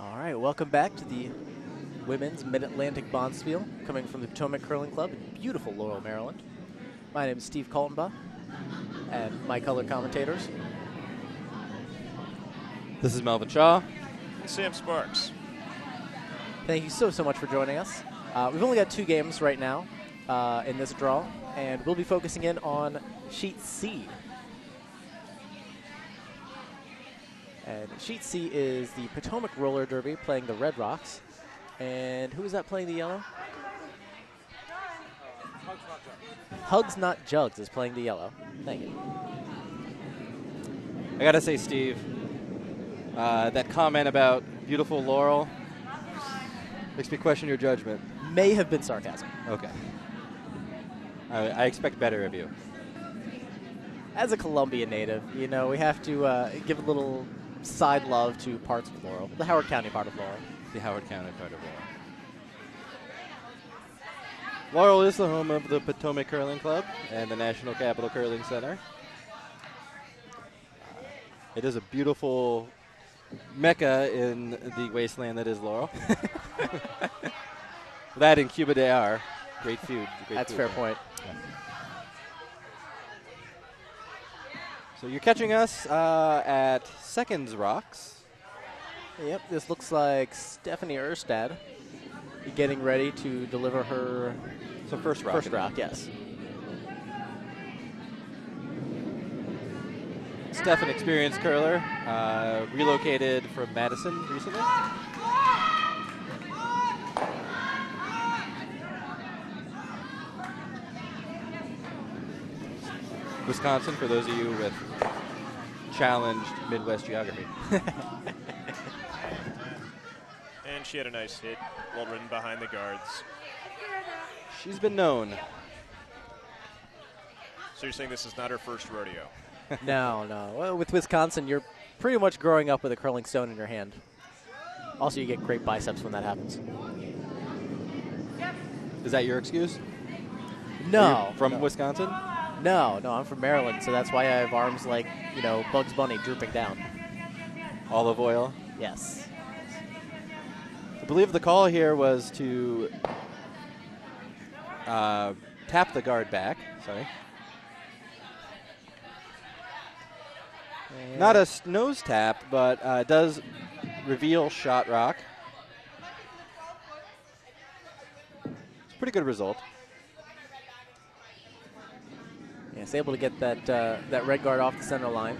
All right, welcome back to the Women's Mid-Atlantic Bonspiel, coming from the Potomac Curling Club in beautiful Laurel, Maryland. My name is Steve Kaltenbach, and my color commentators. This is Melvin Shaw. And Sam Sparks. Thank you so much for joining us. We've only got 2 games right now in this draw, and we'll be focusing in on Sheet C. And Sheet C is the Potomac Roller Derby playing the Red Rocks. And who is that playing the yellow? Hugs Not Jugs is playing the yellow. Thank you. I gotta say, Steve, that comment about beautiful Laurel makes me question your judgment. May have been sarcasm. Okay. I expect better of you. As a Columbian native, you know, we have to give a little side love to parts of Laurel, the Howard County part of Laurel. The Howard County part of Laurel. Laurel is the home of the Potomac Curling Club and the National Capital Curling Center. It is a beautiful mecca in the wasteland that is Laurel. That and Cuba de Ar. Great food. That's a fair point. Yeah. So you're catching us at Seconds Rocks. Yep, this looks like Stephanie Erstad getting ready to deliver her first rock. First rock, yes. Steph, an experienced curler, relocated from Madison recently. Wisconsin, for those of you with challenged Midwest geography. And she had a nice hit, well ridden behind the guards. She's been known. So you're saying this is not her first rodeo? No. Well, with Wisconsin, you're pretty much growing up with a curling stone in your hand. Also, you get great biceps when that happens. Is that your excuse? No. Are you from no. Wisconsin? No, I'm from Maryland, so that's why I have arms like, you know, Bugs Bunny drooping down. Olive oil. Yes. I believe the call here was to tap the guard back. Sorry. And Not a nose tap, but does reveal shot rock. It's a pretty good result. Yes, able to get that red guard off the center line.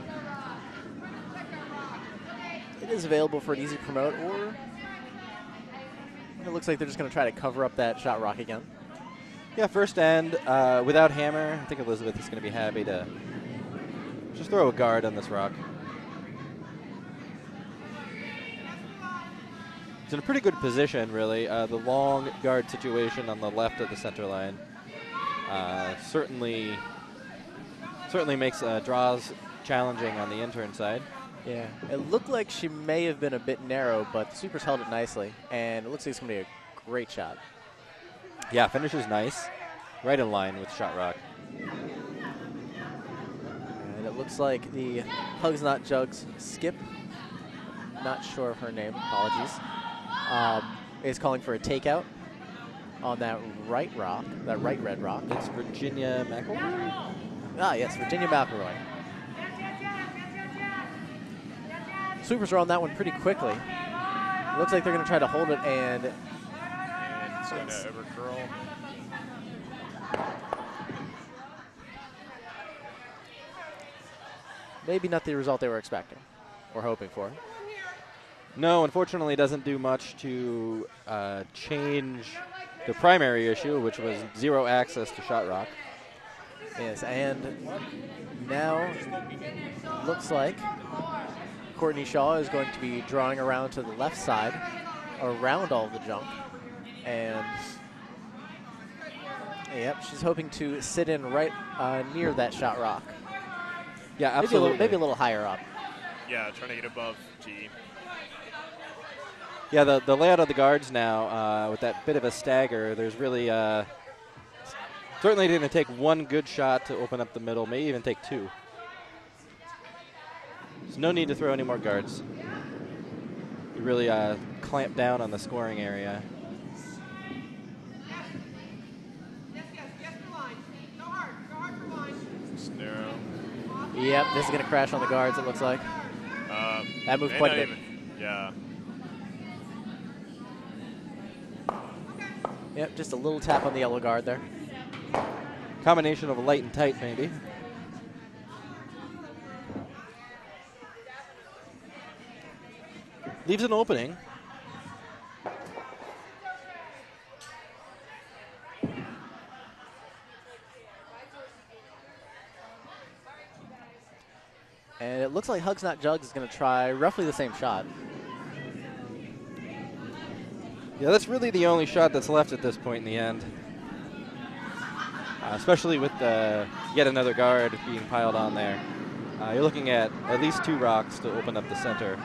It is available for an easy promote, or it looks like they're just going to try to cover up that shot rock again. Yeah, first end without hammer. I think Elizabeth is going to be happy to just throw a guard on this rock. It's in a pretty good position, really. The long guard situation on the left of the center line certainly makes draws challenging on the intern side. Yeah, it looked like she may have been a bit narrow, but the Supers held it nicely, and it looks like it's going to be a great shot. Yeah, finisher's nice. Right in line with shot rock. And it looks like the Hugs Not Jugs skip, not sure of her name, apologies, is calling for a takeout on that right rock, that right red rock. It's Virginia McElroy. Ah, yes, Virginia McElroy. Supers are on that one pretty quickly. Looks like they're going to try to hold it, and It's going to overcurl. maybe not the result they were expecting or hoping for. No, unfortunately, it doesn't do much to change the primary issue, which was zero access to shot rock. Yes, and now looks like Courtney Shaw is going to be drawing around to the left side, around all the junk, and yep, she's hoping to sit in right near that shot rock. Yeah, absolutely. Maybe a little higher up. Yeah, trying to get above G. Yeah, the layout of the guards now, with that bit of a stagger, there's really certainly going to take one good shot to open up the middle, may even take 2. There's no need to throw any more guards. You really clamp down on the scoring area. Narrow. Yep, this is going to crash on the guards, it looks like. That moved May quite a not bit. Yeah. Yep, just a little tap on the yellow guard there. Combination of light and tight, maybe. Leaves an opening. And it looks like Hugs Not Jugs is going to try roughly the same shot. Yeah, that's really the only shot that's left at this point in the end. Especially with yet another guard being piled on there. You're looking at least 2 rocks to open up the center.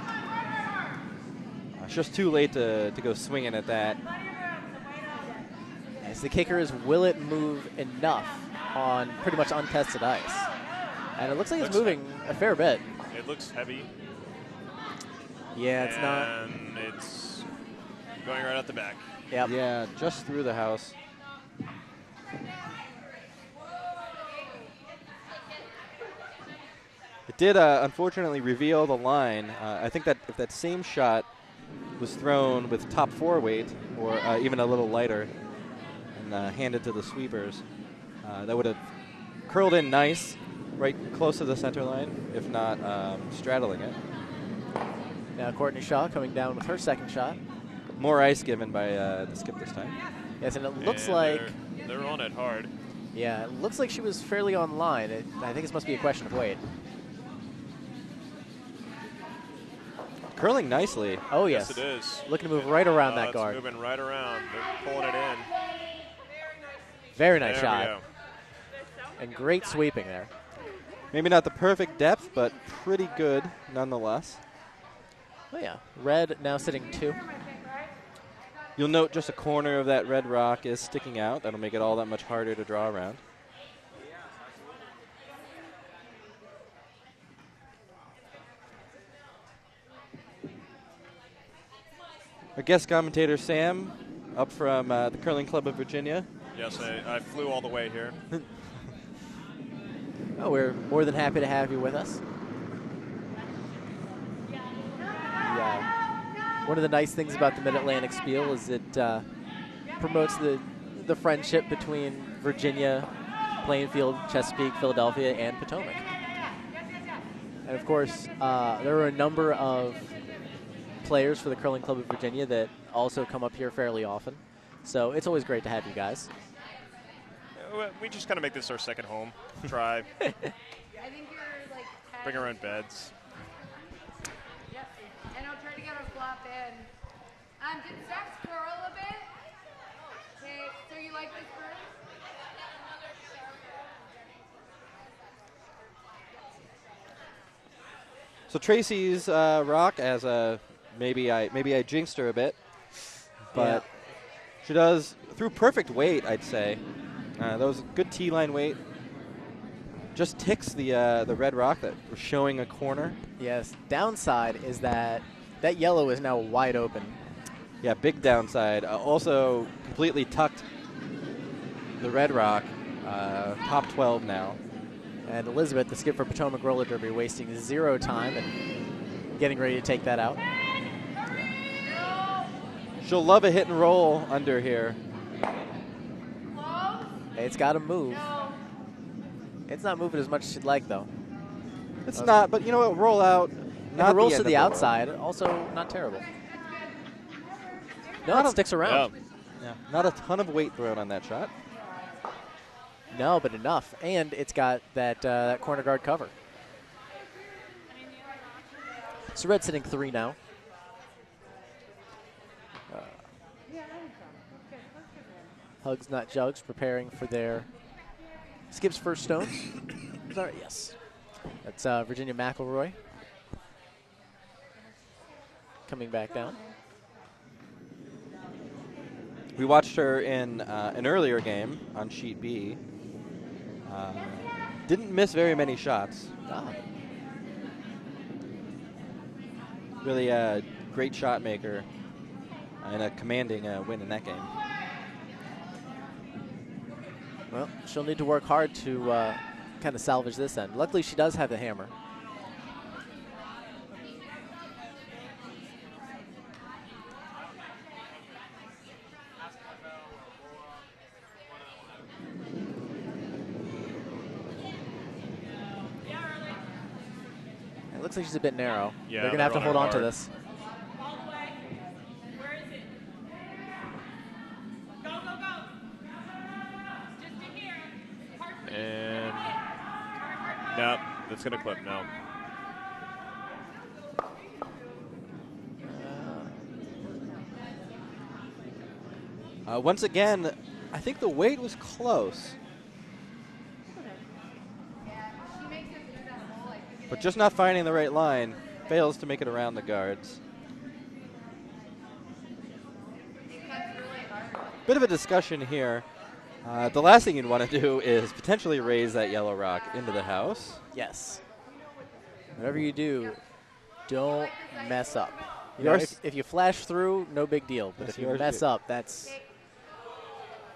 It's just too late to go swinging at that. As the kicker is, will it move enough on pretty much untested ice? And it looks like it's moving a fair bit. It looks heavy. Yeah, it's not. And it's going right out the back. Yep. Yeah, just through the house. It did unfortunately reveal the line. I think that if that same shot was thrown with top 4 weight or even a little lighter and handed to the sweepers, that would have curled in nice, right close to the center line, if not straddling it. Now Courtney Shaw coming down with her second shot. More ice given by the skip this time. Yes, and it looks And like... They're on it hard. Yeah, it looks like she was fairly on line. I think this must be a question of weight. Curling nicely. Oh, yes. Yes, it is. Looking to move right around that It's guard. moving right around. They're pulling it in. Very nice There we shot. go. And great sweeping there. Maybe not the perfect depth, but pretty good nonetheless. Oh, yeah. Red now sitting 2. You'll note just a corner of that red rock is sticking out. That'll make it all that much harder to draw around. Our guest commentator, Sam, up from the Curling Club of Virginia. Yes, I flew all the way here. Oh, we're more than happy to have you with us. Yeah. One of the nice things about the Mid-Atlantic Spiel is it promotes the friendship between Virginia, Plainfield, Chesapeake, Philadelphia, and Potomac. And of course, there are a number of players for the Curling Club of Virginia that also come up here fairly often. So it's always great to have you guys. We just kind of make this our second home. Try. I think you're like Bring our own beds. Yep. And I'll try to get a flop in. Did Zach squirrel a bit? Okay, so you like this bird? So Tracy's rock, as maybe I jinxed her a bit, but she does through perfect weight, I'd say. That was a good T-line weight. Just ticks the red rock that was showing a corner. Yes. Downside is that yellow is now wide open. Yeah, big downside. Also completely tucked the red rock, top 12 now. And Elizabeth, the skip for Potomac Roller Derby, wasting 0 time and getting ready to take that out. She'll love a hit and roll under here. It's got to move. It's not moving as much as she'd like, though. It's not, but you know what? Roll out. If it rolls to the outside, also not terrible. No, it sticks around. Yeah, not a ton of weight thrown on that shot. No, but enough. And it's got that corner guard cover. So Red's sitting 3 now. Hugs Not Jugs preparing for their skips first stones. Sorry, yes. That's Virginia McElroy coming back down. We watched her in an earlier game on Sheet B. Didn't miss very many shots. Really a great shot maker. and a commanding win in that game. Well, she'll need to work hard to kind of salvage this end. Luckily, she does have the hammer. It looks like she's a bit narrow. Yeah, they're going to have to hold on to hard. this. And no, that's going to clip now. Once again, I think the weight was close, but just not finding the right line. Fails to make it around the guards. Bit of a discussion here. The last thing you'd want to do is potentially raise that yellow rock into the house. Yes. Whatever you do, don't mess up. You You know, are if you flash through, no big deal. But Yes, if you you are mess good. up, that's...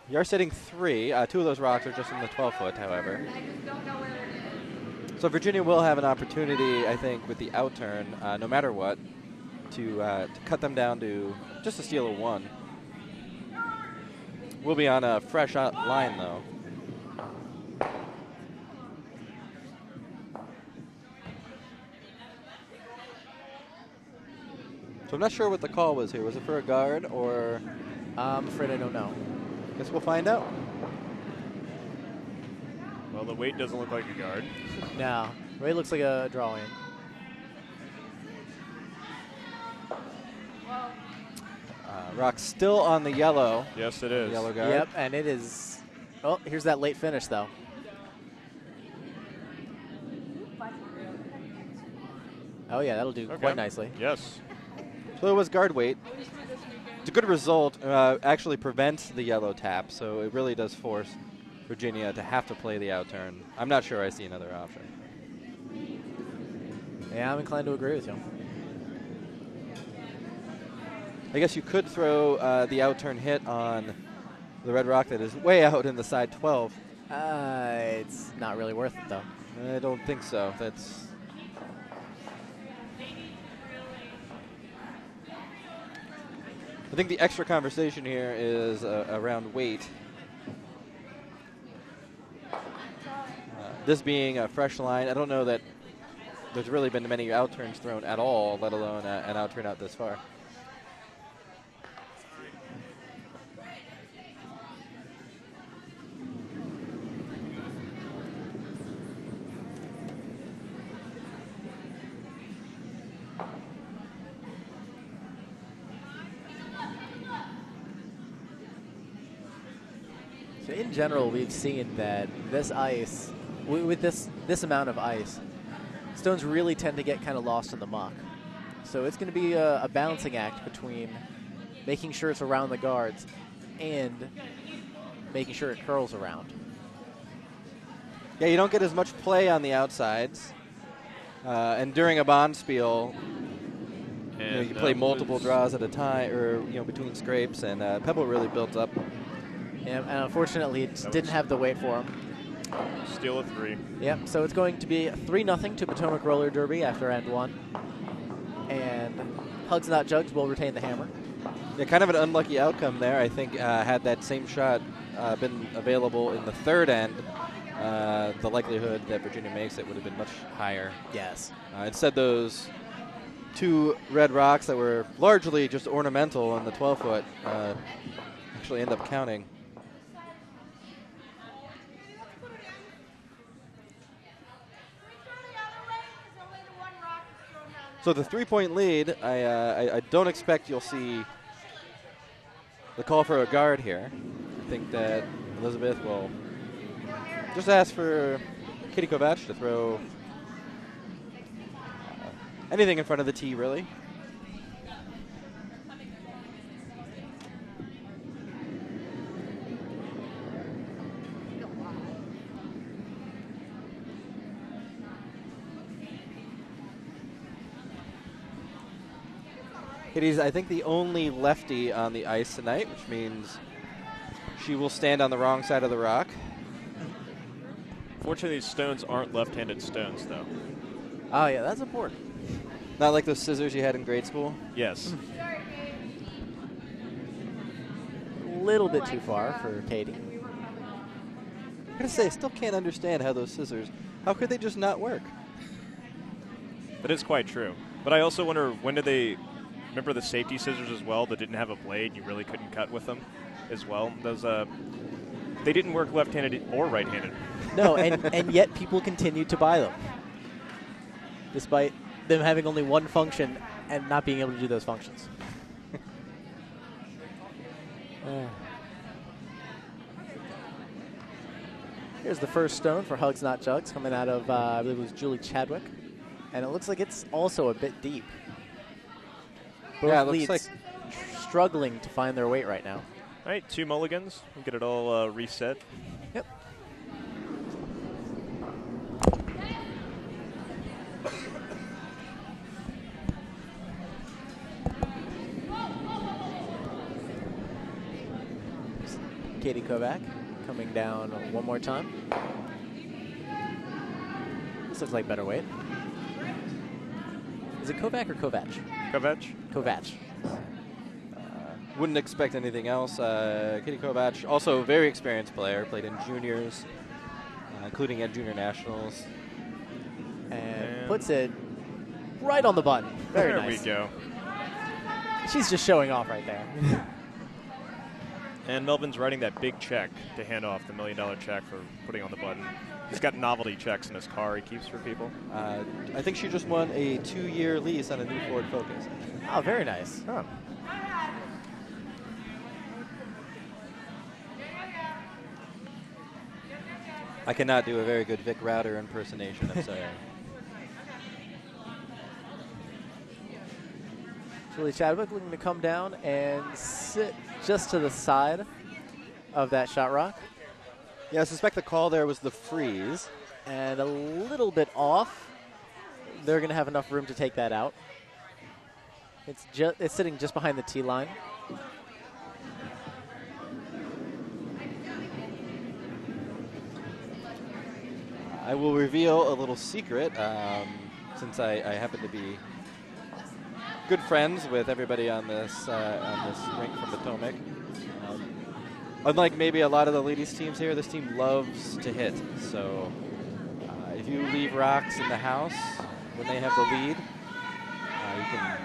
You are sitting 3. 2 of those rocks are just in the 12-foot, however. So Virginia will have an opportunity, I think, with the outturn, no matter what, to cut them down to just a steal of 1. We'll be on a fresh line, though. So I'm not sure what the call was here. Was it for a guard or? I'm afraid I don't know. Guess we'll find out. Well, the weight doesn't look like a guard. No. Ray looks like a draw-in. Rock still on the yellow. Yes, it is. Yellow guard. Yep, and it is... Oh, here's that late finish, though. Oh, yeah, that'll do Okay. quite nicely. Yes. So it was guard weight. It's a good result. Actually prevents the yellow tap, so it really does force Virginia to have to play the outturn. I'm not sure I see another option. Yeah, I'm inclined to agree with you. I guess you could throw the outturn hit on the red rock that is way out in the side 12. It's not really worth it, though. I don't think so. That's... I think the extra conversation here is around weight. This being a fresh line, I don't know that there's really been many outturns thrown at all, let alone an outturn out this far. So in general, we've seen that this ice, with this amount of ice, stones really tend to get kind of lost in the muck. So it's going to be a balancing act between making sure it's around the guards and making sure it curls around. Yeah, you don't get as much play on the outsides. And during a Bonspiel, you play multiple draws at a time, or between scrapes, and Pebble really builds up. And unfortunately, it just didn't have the weight for him. Steal a 3. Yep, so it's going to be 3-0 to Potomac Roller Derby after end 1. And Hugs Not Jugs will retain the hammer. Yeah, kind of an unlucky outcome there. I think had that same shot been available in the third end, the likelihood that Virginia makes it would have been much higher. Yes. Instead, those 2 red rocks that were largely just ornamental on the 12-foot actually end up counting. So the 3-point lead, I don't expect you'll see the call for a guard here. I think that Elizabeth will just ask for Katie Kovac to throw anything in front of the tee, really. Katie's, I think, the only lefty on the ice tonight, which means she will stand on the wrong side of the rock. Fortunately, these stones aren't left-handed stones, though. Oh, yeah, that's important. Not like those scissors you had in grade school. Yes. A little bit too far for Katie. I'm going to say, I still can't understand how those scissors, how could they just not work? That is quite true. But I also wonder, when did they, remember the safety scissors as well that didn't have a blade? You really couldn't cut with them as well. Those, they didn't work left-handed or right-handed. No, and yet people continue to buy them, despite them having only one function and not being able to do those functions. Here's the first stone for Hugs Not Jugs, coming out of, I believe it was Julie Chadwick. And it looks like it's also a bit deep. Both Yeah, it looks leads like struggling to find their weight right now. All right, 2 mulligans. We'll get it all reset. Yep. Katie Kovac coming down one more time. This looks like better weight. Is it Kovac or Kovac? Kovac? Kovac. Wouldn't expect anything else. Katie Kovac, also a very experienced player, played in juniors, including at junior nationals. And puts it right on the button. Very there nice. we go. She's just showing off right there. And Melvin's writing that big check to hand off, the $1 million check for putting on the button. He's got novelty checks in his car he keeps for people. I think she just won a 2-year lease on a new Ford Focus. Oh, very nice. Huh. I cannot do a very good Vic Router impersonation, I'm sorry. Julie Chadwick looking to come down and sit just to the side of that shot rock. Yeah, I suspect the call there was the freeze. And a little bit off. They're going to have enough room to take that out. It's sitting just behind the tee line. I will reveal a little secret, since I happen to be good friends with everybody on this rink from Potomac. Unlike maybe a lot of the ladies' teams here, this team loves to hit. So if you leave rocks in the house when they have the lead, you can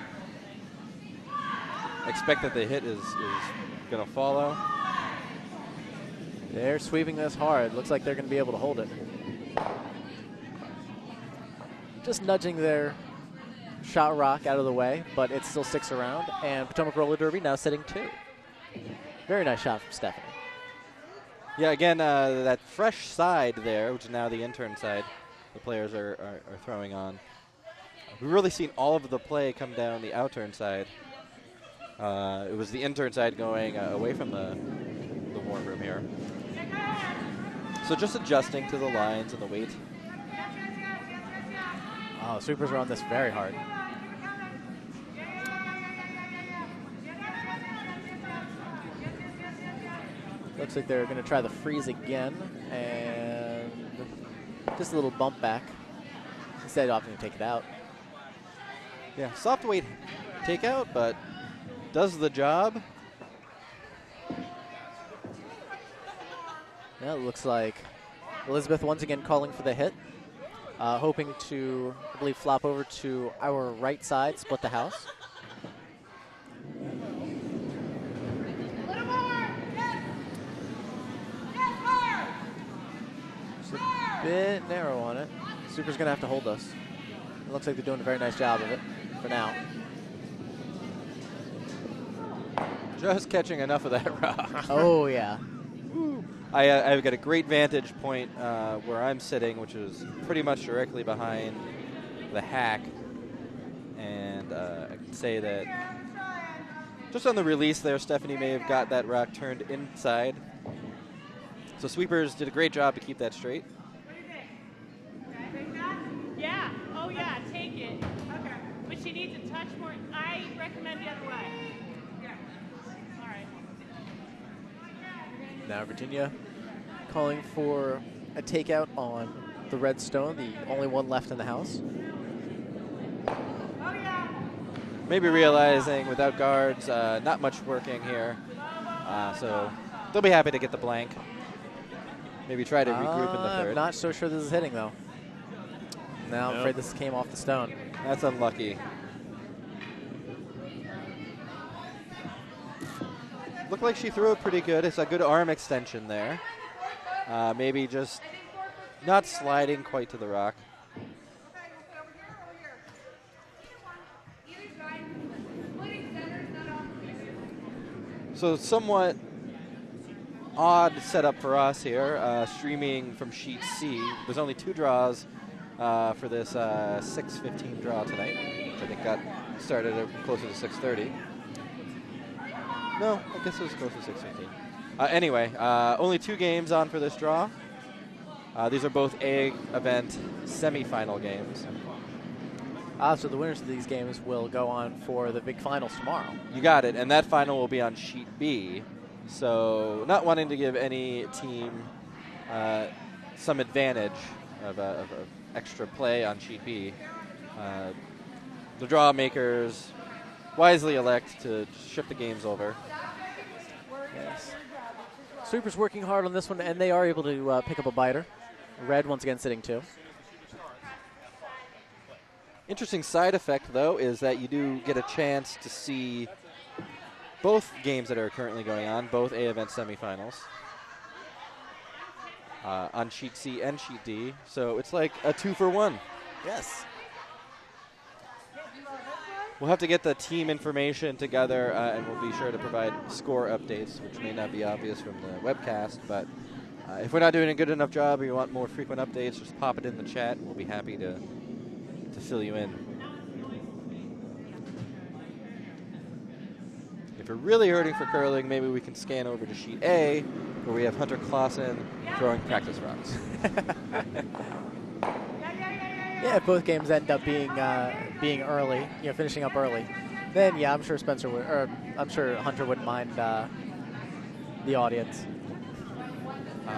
expect that the hit is going to follow. They're sweeping this hard. Looks like they're going to be able to hold it. Just nudging their shot rock out of the way, but it still sticks around. And Potomac roller derby now sitting 2. Very nice shot from Stephanie. Yeah, again, that fresh side there, which is now the intern side, the players are throwing on. We've really seen all of the play come down the outturn side. It was the intern side going away from the warm room here. So just adjusting to the lines and the weight. Oh, sweepers are on this very hard. Looks like they're going to try the freeze again, and just a little bump back. Instead of opting to take it out. Yeah, soft weight takeout, but does the job. Yeah, it looks like Elizabeth once again calling for the hit. Hoping to, I believe, flop over to our right side, split the house. Just a bit narrow on it. Super's going to have to hold us. It looks like they're doing a very nice job of it for now. Just catching enough of that rock. Oh, yeah. I've got a great vantage point where I'm sitting, which is pretty much directly behind the hack. And I can say that just on the release there, Stephanie may have got that rock turned inside. So sweepers did a great job to keep that straight. Yeah. Oh, yeah. Take it. Okay. But she needs a touch more. I recommend the other way. All right. Now Virginia calling for a takeout on the red stone, the only one left in the house. Maybe realizing without guards, not much working here. So they'll be happy to get the blank. Maybe try to regroup in the third. I'm not so sure this is hitting, though. Now I'm afraid this came off the stone. That's unlucky. Looked like she threw it pretty good. It's a good arm extension there. Maybe just not sliding quite to the rock. So somewhat odd setup for us here, streaming from sheet C. There's only 2 draws for this 6:15 draw tonight, which I think got started at closer to 6:30. No, I guess it was close to 6:15. Anyway, only 2 games on for this draw. These are both A event semifinal games. So the winners of these games will go on for the big finals tomorrow. You got it, and that final will be on sheet B. So not wanting to give any team some advantage of extra play on sheet B, the draw makers wisely elect to shift the games over. Yes. Sweepers working hard on this one, and they are able to pick up a biter. Red once again sitting 2. Interesting side effect, though, is that you do get a chance to see both games that are currently going on, both A event semifinals, on sheet C and sheet D. So it's like a 2-for-1. Yes. We'll have to get the team information together, and we'll be sure to provide score updates, which may not be obvious from the webcast. But if we're not doing a good enough job or you want more frequent updates, just pop it in the chat. We'll be happy to fill you in. If you're really hurting for curling, maybe we can scan over to sheet A, where we have Hunter Clausen throwing practice rocks. Yeah, if both games end up being early, finishing up early, then yeah, I'm sure Spencer would, or I'm sure Hunter wouldn't mind the audience.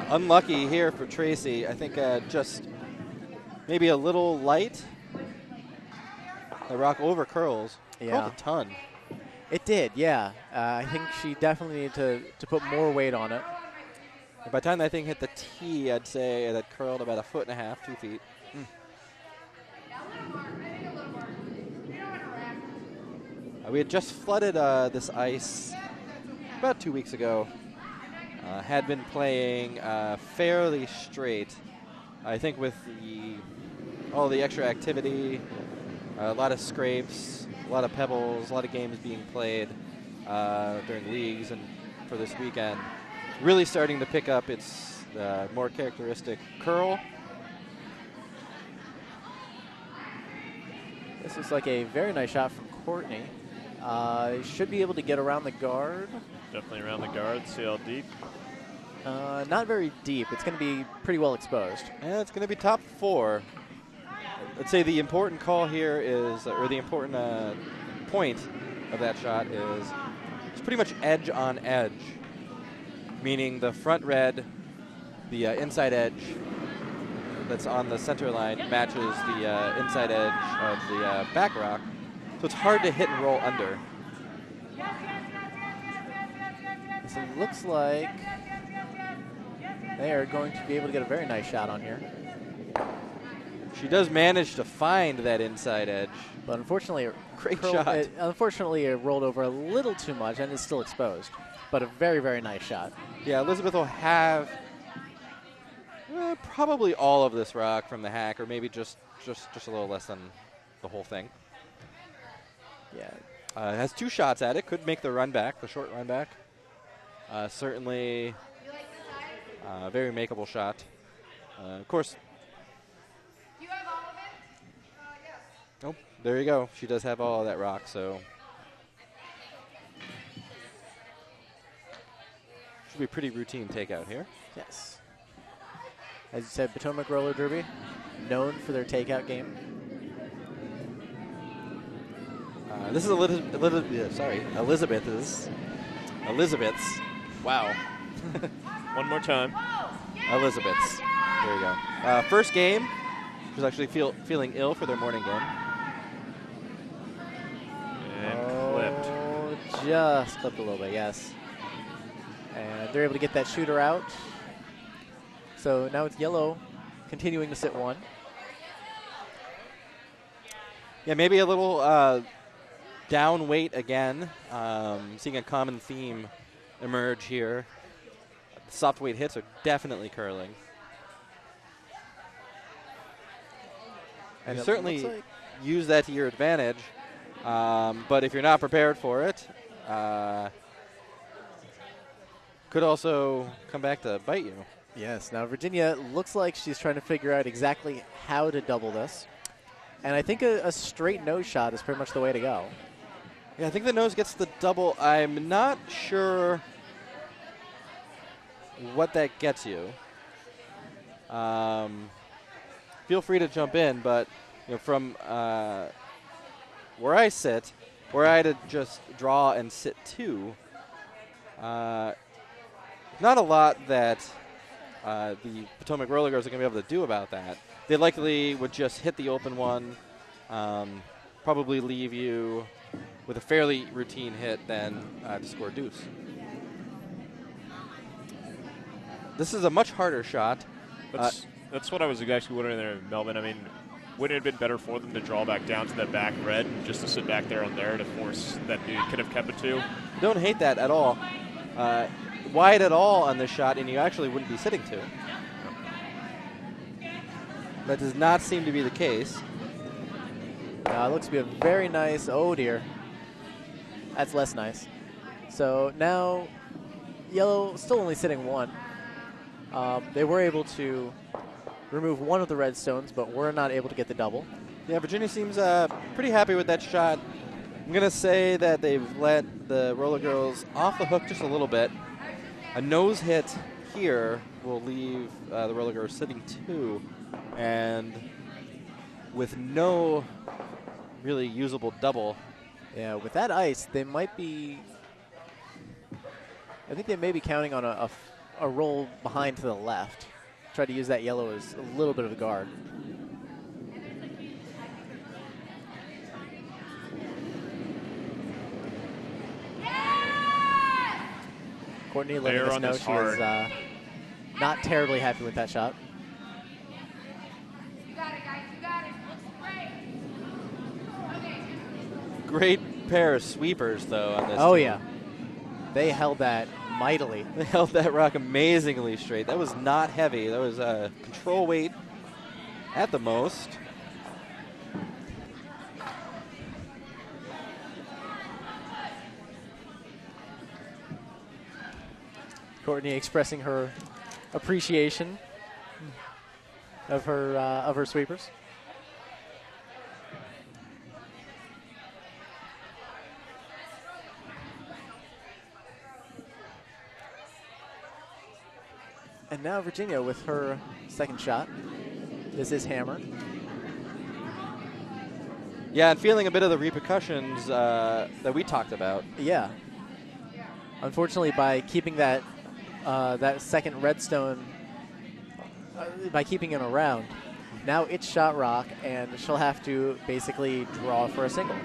Unlucky here for Tracy. I think just maybe a little light. The rock over curls. Yeah. Curled a ton. It did, yeah. I think she definitely needed to put more weight on it. And by the time that thing hit the tee, I'd say that curled about 1.5 feet, 2 feet. We had just flooded this ice about 2 weeks ago. Had been playing fairly straight. I think with all the extra activity, a lot of scrapes, a lot of pebbles, a lot of games being played during leagues and for this weekend. Really starting to pick up its more characteristic curl. This looks like a very nice shot from Courtney. Should be able to get around the guard. Definitely around the guard. See how deep. Not very deep. It's going to be pretty well exposed. Yeah, it's going to be top 4. I'd say the important call here is, or the important point of that shot is, it's pretty much edge on edge, meaning the front red, the inside edge that's on the center line matches the inside edge of the back rock, so it's hard to hit and roll under. So it looks like they are going to be able to get a very nice shot on here. She does manage to find that inside edge. But unfortunately, Great shot. Unfortunately, it rolled over a little too much and is still exposed. But a very, very nice shot. Yeah, Elizabeth will have probably all of this rock from the hack, or maybe just a little less than the whole thing. Yeah. Has 2 shots at it. Could make the run back, the short run back. Certainly a very makeable shot. Of course. You have all of it? Yes. Oh, there you go. She does have all of that rock, so. Should be a pretty routine takeout here. Yes. As you said, Potomac Roller Derby, known for their takeout game. This is Elizabeth's. Wow. One more time. Elizabeth's. There you go. First game. She was actually feeling ill for their morning game. And clipped. Just clipped a little bit, yes. And they're able to get that shooter out. So now it's yellow continuing to sit one. Yeah, maybe a little down weight again. Seeing a common theme emerge here. The soft weight hits are definitely curling. And you it certainly looks like use that to your advantage, but if you're not prepared for it, could also come back to bite you. yes. Now Virginia looks like she's trying to figure out exactly how to double this. And I think a straight nose shot is pretty much the way to go. Yeah, I think the nose gets the double. I'm not sure what that gets you. Feel free to jump in, but from where I sit, where I had to just draw and sit two, not a lot that the Potomac Roller Girls are going to be able to do about that. They likely would just hit the open one, probably leave you with a fairly routine hit, then to score deuce. This is a much harder shot. That's what I was actually wondering there, Melvin. I mean, wouldn't it have been better for them to draw back down to that back red, just to sit back there on there to force that dude? Could have kept it two. Don't hate that at all. Wide at all on this shot, and you actually wouldn't be sitting two. That does not seem to be the case. It looks to be a very nice, oh dear. That's less nice. So now yellow still only sitting one. They were able to remove one of the red stones, but were not able to get the double. Yeah, Virginia seems pretty happy with that shot. I'm going to say that they've let the Roller Girls off the hook just a little bit. A nose hit here will leave the Roller Girls sitting two. And with no really usable double. Yeah, with that ice, they might be, I think they may be counting on a roll behind to the left. Try to use that yellow as a little bit of a guard. Courtney letting They're us on know this she was not terribly happy with that shot. You got it, guys. You got it. Looks great. Okay. Great pair of sweepers, though, on this Oh, team. yeah. They held that mightily. They held that rock amazingly straight. That was not heavy. That was control weight at the most. Courtney expressing her appreciation of her sweepers. And now Virginia with her second shot. This is hammered. Yeah, and feeling a bit of the repercussions that we talked about. Yeah. Unfortunately, by keeping that that second redstone, by keeping it around, now it's shot rock, and she'll have to basically draw for a single.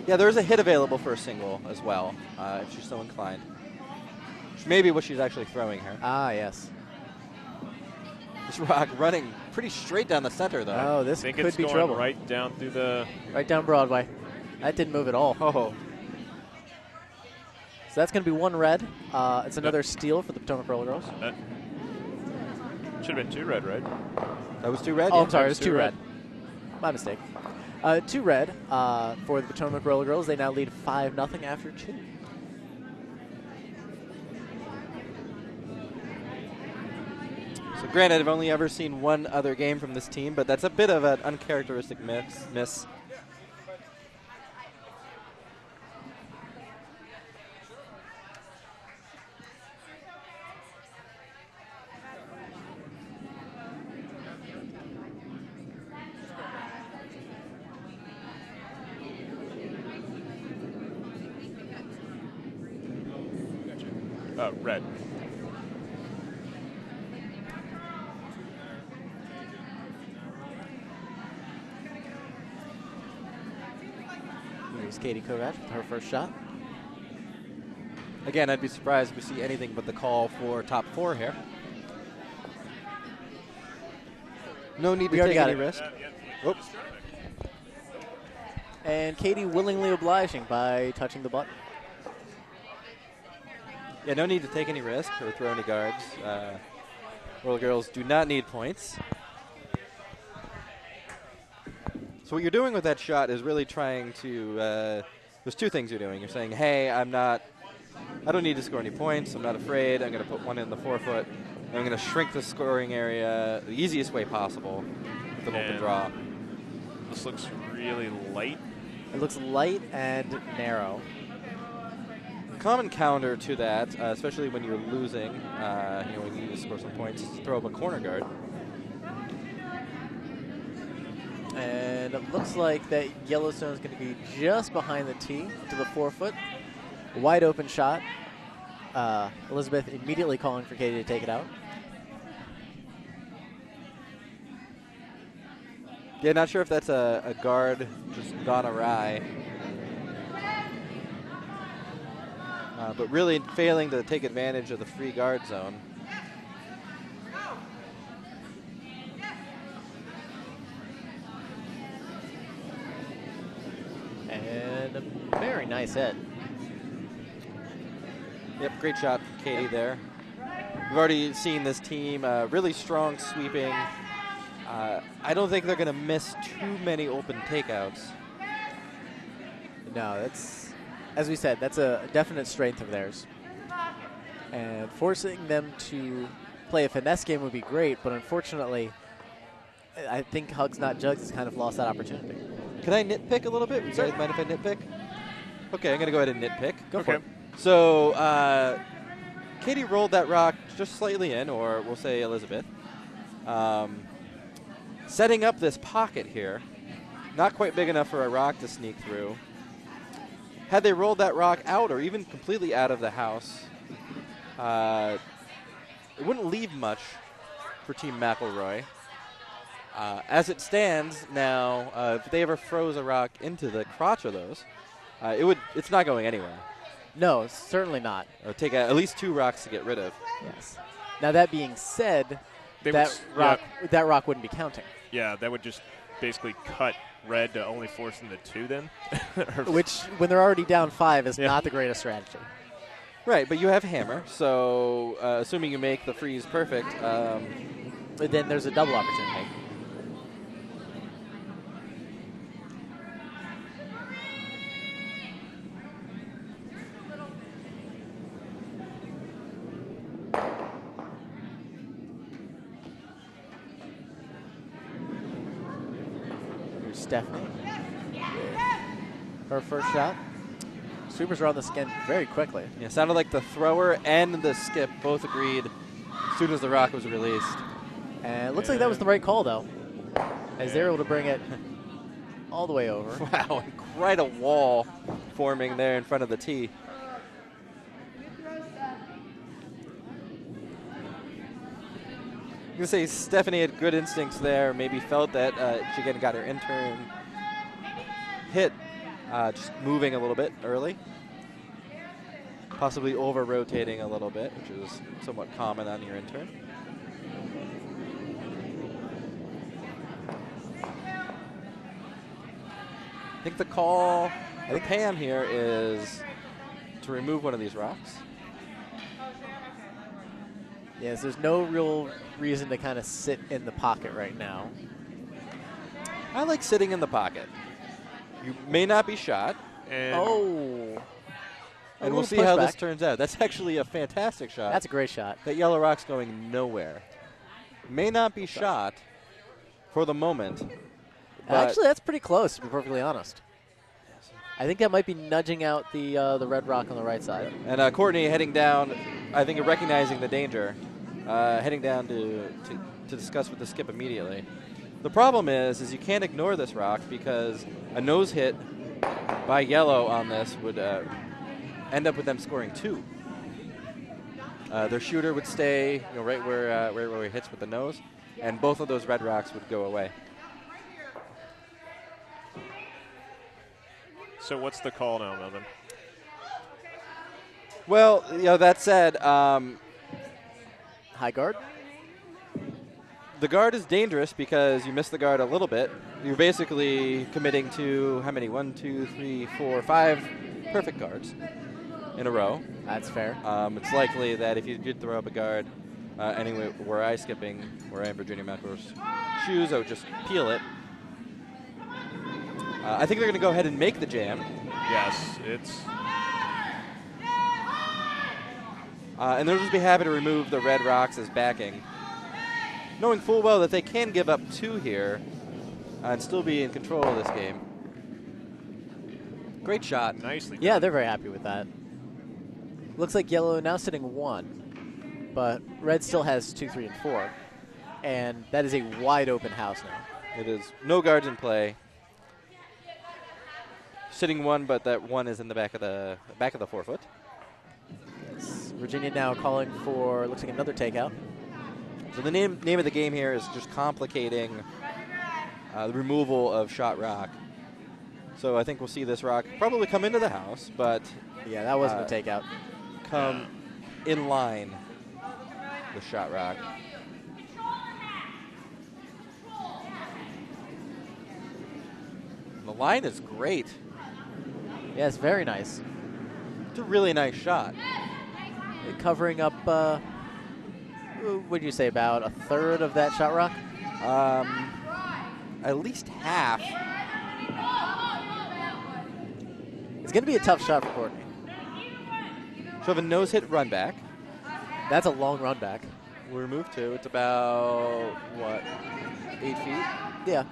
Yeah, there's a hit available for a single as well, if she's so inclined. Which may be what she's actually throwing here. Ah, yes. This rock running pretty straight down the center, though. Oh, this I think could it's be going trouble. right down through the. Right down Broadway. That didn't move at all. Oh. So that's going to be one red. It's another steal for the Potomac Roller Girls. Should have been two red, right? That was two red? Oh, yeah. I'm sorry. It was Two two red. red. My mistake. Two red for the Potomac Roller Girls. They now lead 5-0 after two. So granted, I've only ever seen one other game from this team, but that's a bit of an uncharacteristic miss. Red. Here's Katie Kovac with her first shot. Again, I'd be surprised if we see anything but the call for top 4 here. No need to take any risk. Oops. And Katie willingly obliging by touching the button. Yeah, no need to take any risk or throw any guards. Little girls do not need points. So what you're doing with that shot is really trying to, there's two things you're doing. You're saying, hey, I don't need to score any points. I'm not afraid. I'm going to put one in the forefoot. And I'm going to shrink the scoring area the easiest way possible with an open draw. This looks really light. It looks light and narrow. Common counter to that, especially when you're losing, when you need to score some points, is to throw up a corner guard. And it looks like that Yellowstone is going to be just behind the tee to the forefoot. Wide open shot. Elizabeth immediately calling for Katie to take it out. Yeah, not sure if that's a guard just gone awry. But really failing to take advantage of the free guard zone. And a very nice hit. Yep, great shot from Katie there. We've already seen this team really strong sweeping. I don't think they're going to miss too many open takeouts. No, that's, as we said, that's a definite strength of theirs. And forcing them to play a finesse game would be great, but unfortunately, I think Hugs Not Jugs has kind of lost that opportunity. Can I nitpick a little bit? Would you guys mind if I nitpick? Okay, I'm going to go ahead and nitpick. Go for it. So, Katie rolled that rock just slightly in, or we'll say Elizabeth. Setting up this pocket here, not quite big enough for a rock to sneak through. Had they rolled that rock out or even completely out of the house, it wouldn't leave much for Team McElroy. As it stands now, if they ever froze a rock into the crotch of those, it's not going anywhere. No, certainly not. It would take at least 2 rocks to get rid of. Yes. Now that being said, that rock wouldn't be counting. Yeah, that would just basically cut Red to only force them to 2 then. Which, when they're already down 5, is not the greatest strategy. Right, but you have hammer, so assuming you make the freeze perfect. But then there's a double opportunity. Stephanie. Her first shot. Sweepers are on the skin very quickly. Yeah, sounded like the thrower and the skip both agreed as soon as the rock was released. And it looks like that was the right call, though, as they're able to bring it all the way over. Wow, quite a wall forming there in front of the tee. I'm going to say Stephanie had good instincts there, maybe felt that she again got her intern hit, just moving a little bit early. Possibly over-rotating a little bit, which is somewhat common on your intern. I think the call, I think Pam here is to remove one of these rocks. Yes, there's no real reason to kind of sit in the pocket right now. I like sitting in the pocket. You may not be shot. And And we'll see how this turns out. That's actually a fantastic shot. That's a great shot. That yellow rock's going nowhere. May not be shot for the moment. Actually, that's pretty close, to be perfectly honest. I think that might be nudging out the red rock on the right side. And Courtney heading down, I think recognizing the danger, heading down to discuss with the skip immediately. The problem is you can't ignore this rock because a nose hit by yellow on this would end up with them scoring 2. their shooter would stay right where he hits with the nose, and both of those red rocks would go away. So what's the call now, Melvin? Well, that said, High guard. the guard is dangerous because you miss the guard a little bit. You're basically committing to how many? 1, 2, 3, 4, 5 perfect guards in a row. That's fair. It's likely that if you did throw up a guard, anyway, where I am Virginia McElroy's shoes, I would just peel it. I think they're going to go ahead and make the jam. Yes, it's... And they'll just be happy to remove the red rocks as backing, knowing full well that they can give up 2 here and still be in control of this game. Great shot. nicely Yeah, done. they're very happy with that. Looks like yellow now sitting 1, but red still has 2, 3, and 4. And that is a wide open house now. It is no guards in play. Sitting 1, but that 1 is in the back of the forefoot. Virginia now calling for, looks like another takeout. So the name of the game here is just complicating the removal of shot rock. So I think we'll see this rock probably come into the house, but Yeah, that wasn't a takeout. come in line with shot rock. The line is great. Yes, very nice. It's a really nice shot. Covering up, what would you say, about a third of that shot rock? At least half. It's going to be a tough shot for Courtney. So have a nose hit run back. That's a long run back. We're moved to. It's about, what, 8 feet? Yeah.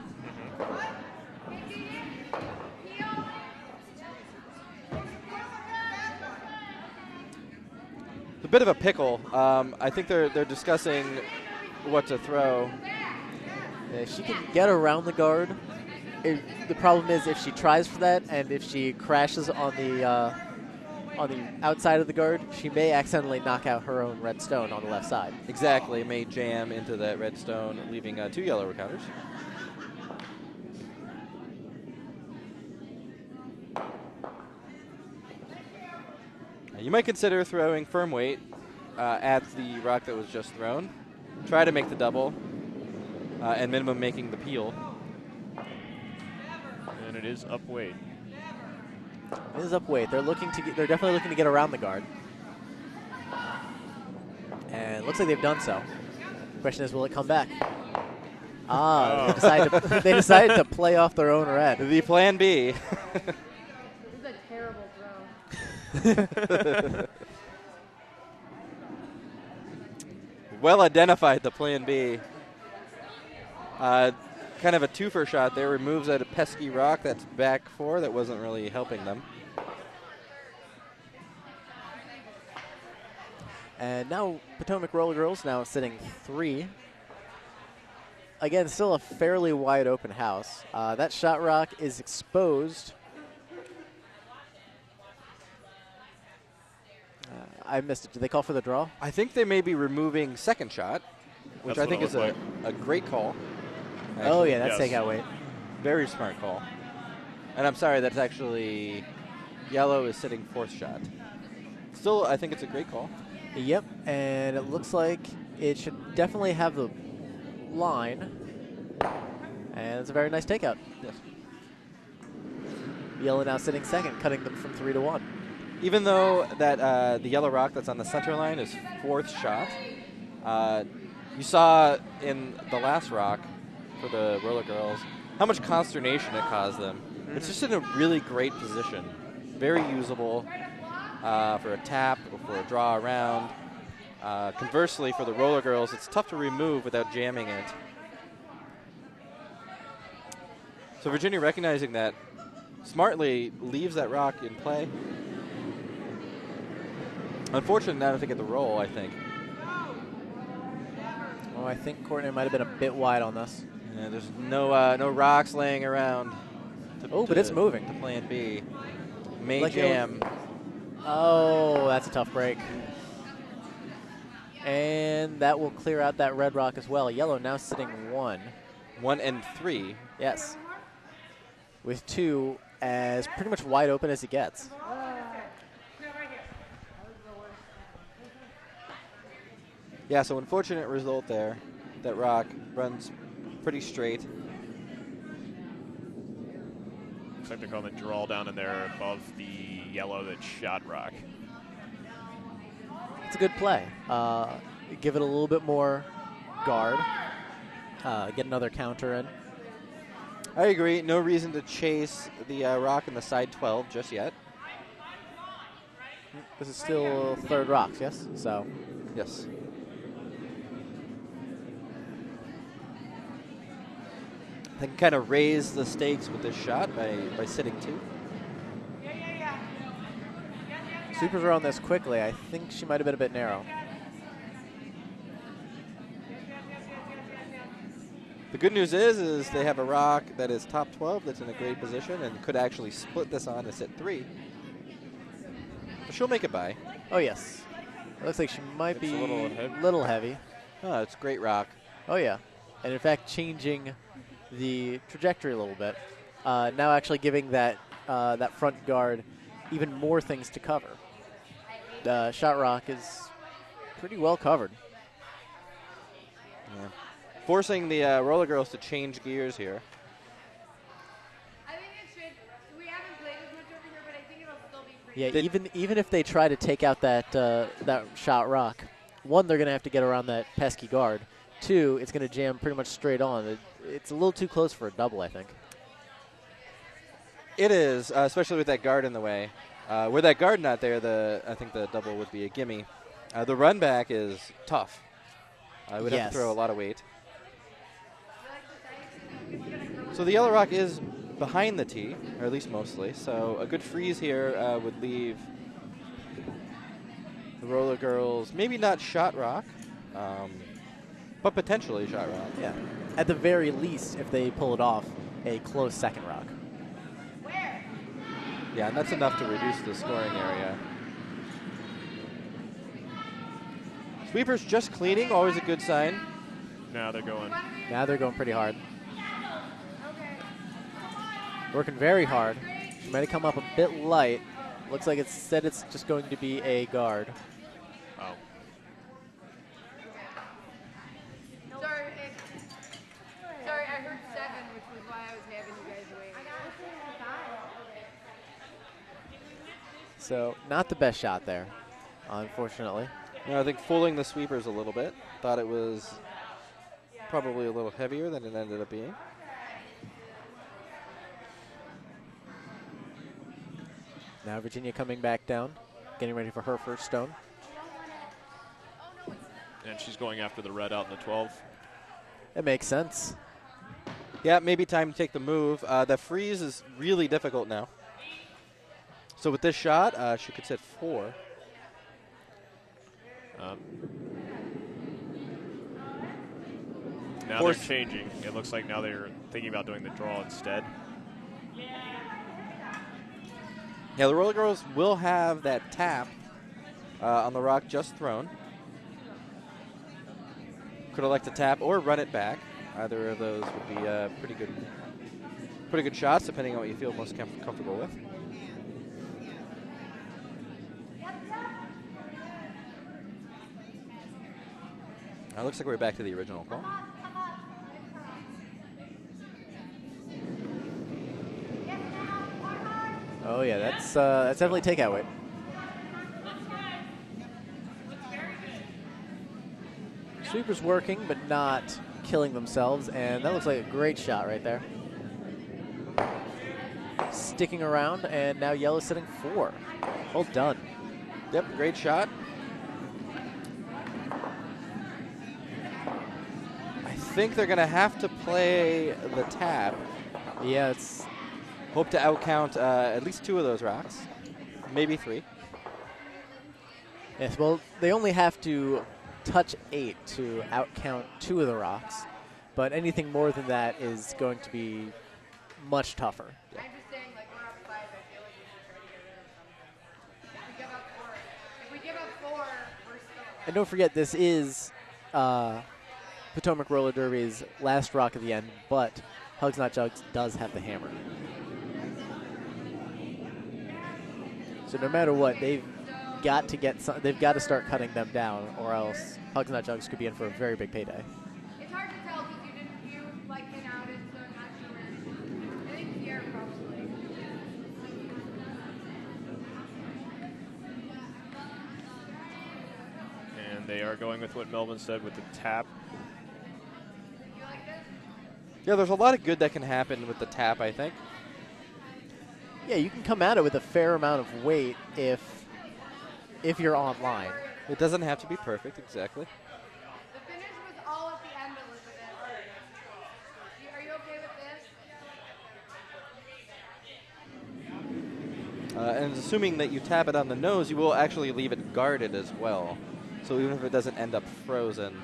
It's a bit of a pickle. I think they're discussing what to throw. She can get around the guard. The problem is if she tries for that and if she crashes on the outside of the guard, she may accidentally knock out her own red stone on the left side. Exactly. May jam into that red stone, leaving 2 yellow counters. You might consider throwing firm weight at the rock that was just thrown. Try to make the double, and minimum making the peel. And it is up weight. It is up weight. They're definitely looking to get around the guard. And it looks like they've done so. Question is, will it come back? They decided to play off their own red. The plan B. This is a terrible throw. Well identified, the plan B. Kind of a twofer shot there. Removes that pesky rock that's back 4 that wasn't really helping them. And now Potomac Roller Girls now sitting 3. Again, still a fairly wide open house. That shot rock is exposed. I missed it. Did they call for the draw? I think they may be removing second shot, which That's I think what is it a great call. Oh, Actually, yeah, that's Yes. takeout weight. very smart call. And I'm sorry, that's actually yellow is sitting 4th shot. Still, I think it's a great call. Yep, and it looks like it should definitely have the line. And it's a very nice takeout. Yes. Yellow now sitting 2nd, cutting them from 3 to 1. Even though that the yellow rock that's on the center line is 4th shot, you saw in the last rock for the Roller Girls how much consternation it caused them. It's just in a really great position. Very usable for a tap or for a draw around. Conversely, for the Roller Girls, it's tough to remove without jamming it. So Virginia, recognizing that, smartly leaves that rock in play. Unfortunately, not to get the roll, I think. Oh, I think Courtney might have been a bit wide on this. Yeah, there's no rocks laying around. But it's moving. To plan B. May Like jam. Oh, that's a tough break. And that will clear out that red rock as well. Yellow now sitting 1. 1 and 3. Yes. With 2 as pretty much wide open as it gets. Yeah, so unfortunate result there. That rock runs pretty straight. Looks like they're calling the draw down in there above the yellow that shot rock. It's a good play. Give it a little bit more guard. Get another counter in. I agree. No reason to chase the rock in the side 12 just yet. This is still third rocks, yes? So, Yes. They can kind of raise the stakes with this shot by sitting 2. Supers are on this quickly. I think she might have been a bit narrow. The good news is they have a rock that is top 12 that's in a great position and could actually split this on to sit 3. But she'll make it by. Oh, yes. It looks like she might It's be a little heavy. Oh, it's a great rock. Oh, yeah. And, in fact, changing the trajectory a little bit. Now actually giving that, that front guard even more things to cover. Shot rock is pretty well covered. Yeah. Forcing the roller girls to change gears here. I think it should. We haven't played as much over here, but I think it'll still be pretty. Yeah, even if they try to take out that that shot rock, 1, they're going to have to get around that pesky guard. 2, it's going to jam pretty much straight on. It's a little too close for a double, I think. It is, especially with that guard in the way. Were that guard not there, I think the double would be a gimme. The run back is tough. I would have Yes. to throw a lot of weight. So the yellow rock is behind the tee, or at least mostly. So a good freeze here would leave the roller girls, maybe not shot rock, but potentially shot rock. Yeah. At the very least, if they pull it off, a close second rock. Yeah, and that's enough to reduce the scoring area. Sweepers just cleaning, always a good sign. Now they're going. Now they're going pretty hard. Working very hard. She might have come up a bit light. Looks like it's just going to be a guard. Oh. Sorry, I heard 7, which was why I was having you guys wait. So not the best shot there, unfortunately. You know, I think fooling the sweepers a little bit. Thought it was probably a little heavier than it ended up being. Now Virginia coming back down, getting ready for her first stone. And she's going after the red out in the 12. It makes sense. Yeah, maybe time to take the move. The freeze is really difficult now. So with this shot, she could sit 4. Now they're changing. It looks like now they're thinking about doing the draw instead. Yeah, the roller girls will have that tap on the rock just thrown. Could elect to tap or run it back. Either of those would be pretty good shots, depending on what you feel most comfortable with. Looks like we're back to the original call. Oh yeah, that's definitely takeout weight. Sweepers working, but not killing themselves, and that looks like a great shot right there. Sticking around, and now yellow sitting 4. Well done. Yep, great shot. I think they're going to have to play the tap. Yeah, it's Hope to outcount at least 2 of those rocks, maybe 3. yes. Well, they only have to touch 8 to outcount 2 of the rocks, but anything more than that is going to be much tougher. I'm just saying, like, we're up 5. I feel like we should try to get rid of them. If we give up 4, we're still And don't forget, this is Potomac Roller Derby's last rock at the end, but Hugs Not Jugs does have the hammer. So no matter what, they've got to start cutting them down, or else Hugs Not Jugs could be in for a very big payday. It's hard to tell because you like hit out it, so I'm not sure. I think Pierre probably. And they are going with what Melvin said with the tap. You like this? Yeah, there's a lot of good that can happen with the tap, I think. Yeah, you can come at it with a fair amount of weight if you're online. It doesn't have to be perfect, exactly. The finish was all at the end, Elizabeth. Are you okay with this? And assuming that you tap it on the nose, you will actually leave it guarded as well. So even if it doesn't end up frozen,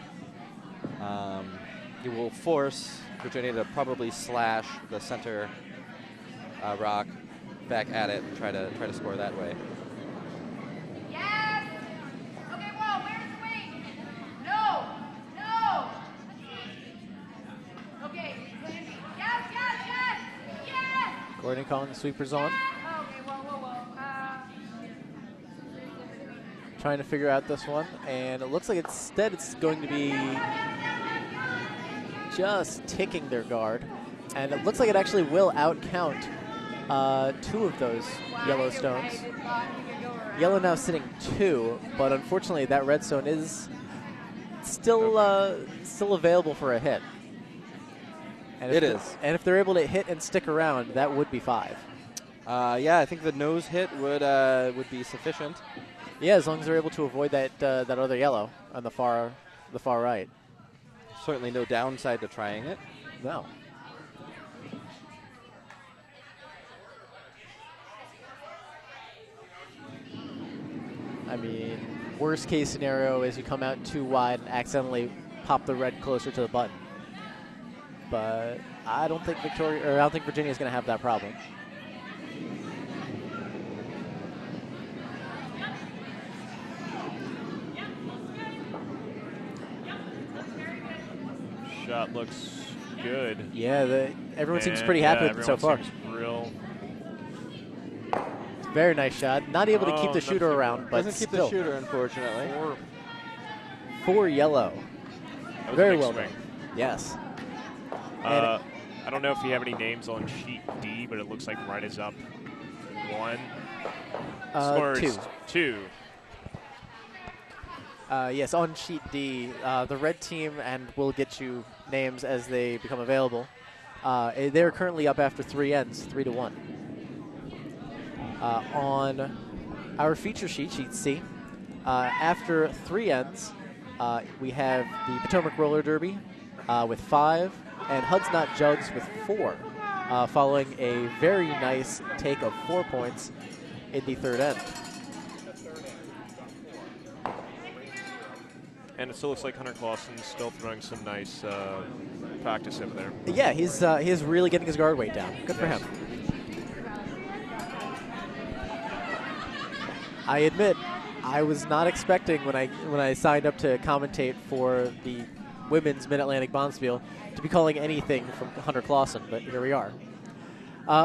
you will force Virginia to probably slash the center rock back at it and try to score that way. Yes! Okay, whoa, where's the weight? No! No! Okay, plan B. Yes, yes, yes! Yes! Gordon calling the sweepers on. Okay, whoa. Trying to figure out this one, and it looks like instead it's going to be just ticking their guard, and it looks like it actually will outcount two of those yellow stones. Yellow now sitting 2, but unfortunately that red stone is still available for a hit. And It is. And if they're able to hit and stick around, that would be 5. Yeah, I think the nose hit would be sufficient. Yeah, as long as they're able to avoid that other yellow on the far right. Certainly no downside to trying it. No. I mean, worst case scenario is you come out too wide and accidentally pop the red closer to the button. But I don't think Virginia's going to have that problem. Shot looks good. Yeah, everyone seems pretty And, happy with it so far. seems real. Very nice shot. Not able to keep the shooter nothing around, but Doesn't keep still. the shooter, unfortunately. 4 yellow. That was Very a big well swing. done. Yes. I don't know if you have any names on sheet D, but it looks like right is up 1. Score is 2. Yes, on sheet D, the red team, and we'll get you names as they become available. They're currently up after 3 ends, 3-1. On our feature sheet, sheet C, after 3 ends, we have the Potomac Roller Derby with 5, and Hugs Not Jugs with 4, following a very nice take of 4 points in the 3rd end. And it still looks like Hunter Clausen's still throwing some nice practice over there. Yeah, he's really getting his guard weight down. Good for him. I admit, I was not expecting when I signed up to commentate for the women's Mid-Atlantic Bonspiel to be calling anything from Hunter Clausen, but here we are.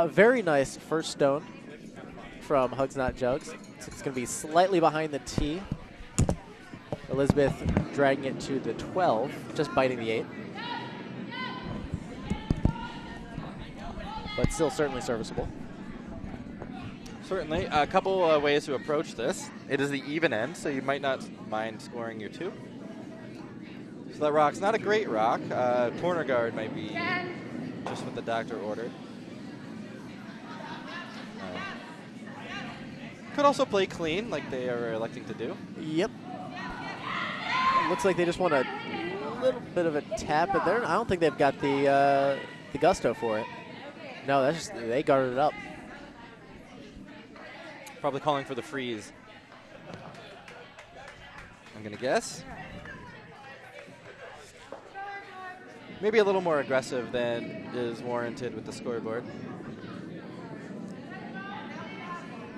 Very nice first stone from Hugs Not Jugs. So it's going to be slightly behind the tee. Elizabeth dragging it to the 12, just biting the 8. But still certainly serviceable. Certainly. A couple ways to approach this. It is the even end, so you might not mind scoring your 2. So that rock's not a great rock. Corner guard might be just what the doctor ordered. Could also play clean, like they are electing to do. Yep. Looks like they just want a little bit of a tap, but I don't think they've got the gusto for it. No, that's just, they guarded it up. Probably calling for the freeze. I'm going to guess. Maybe a little more aggressive than is warranted with the scoreboard.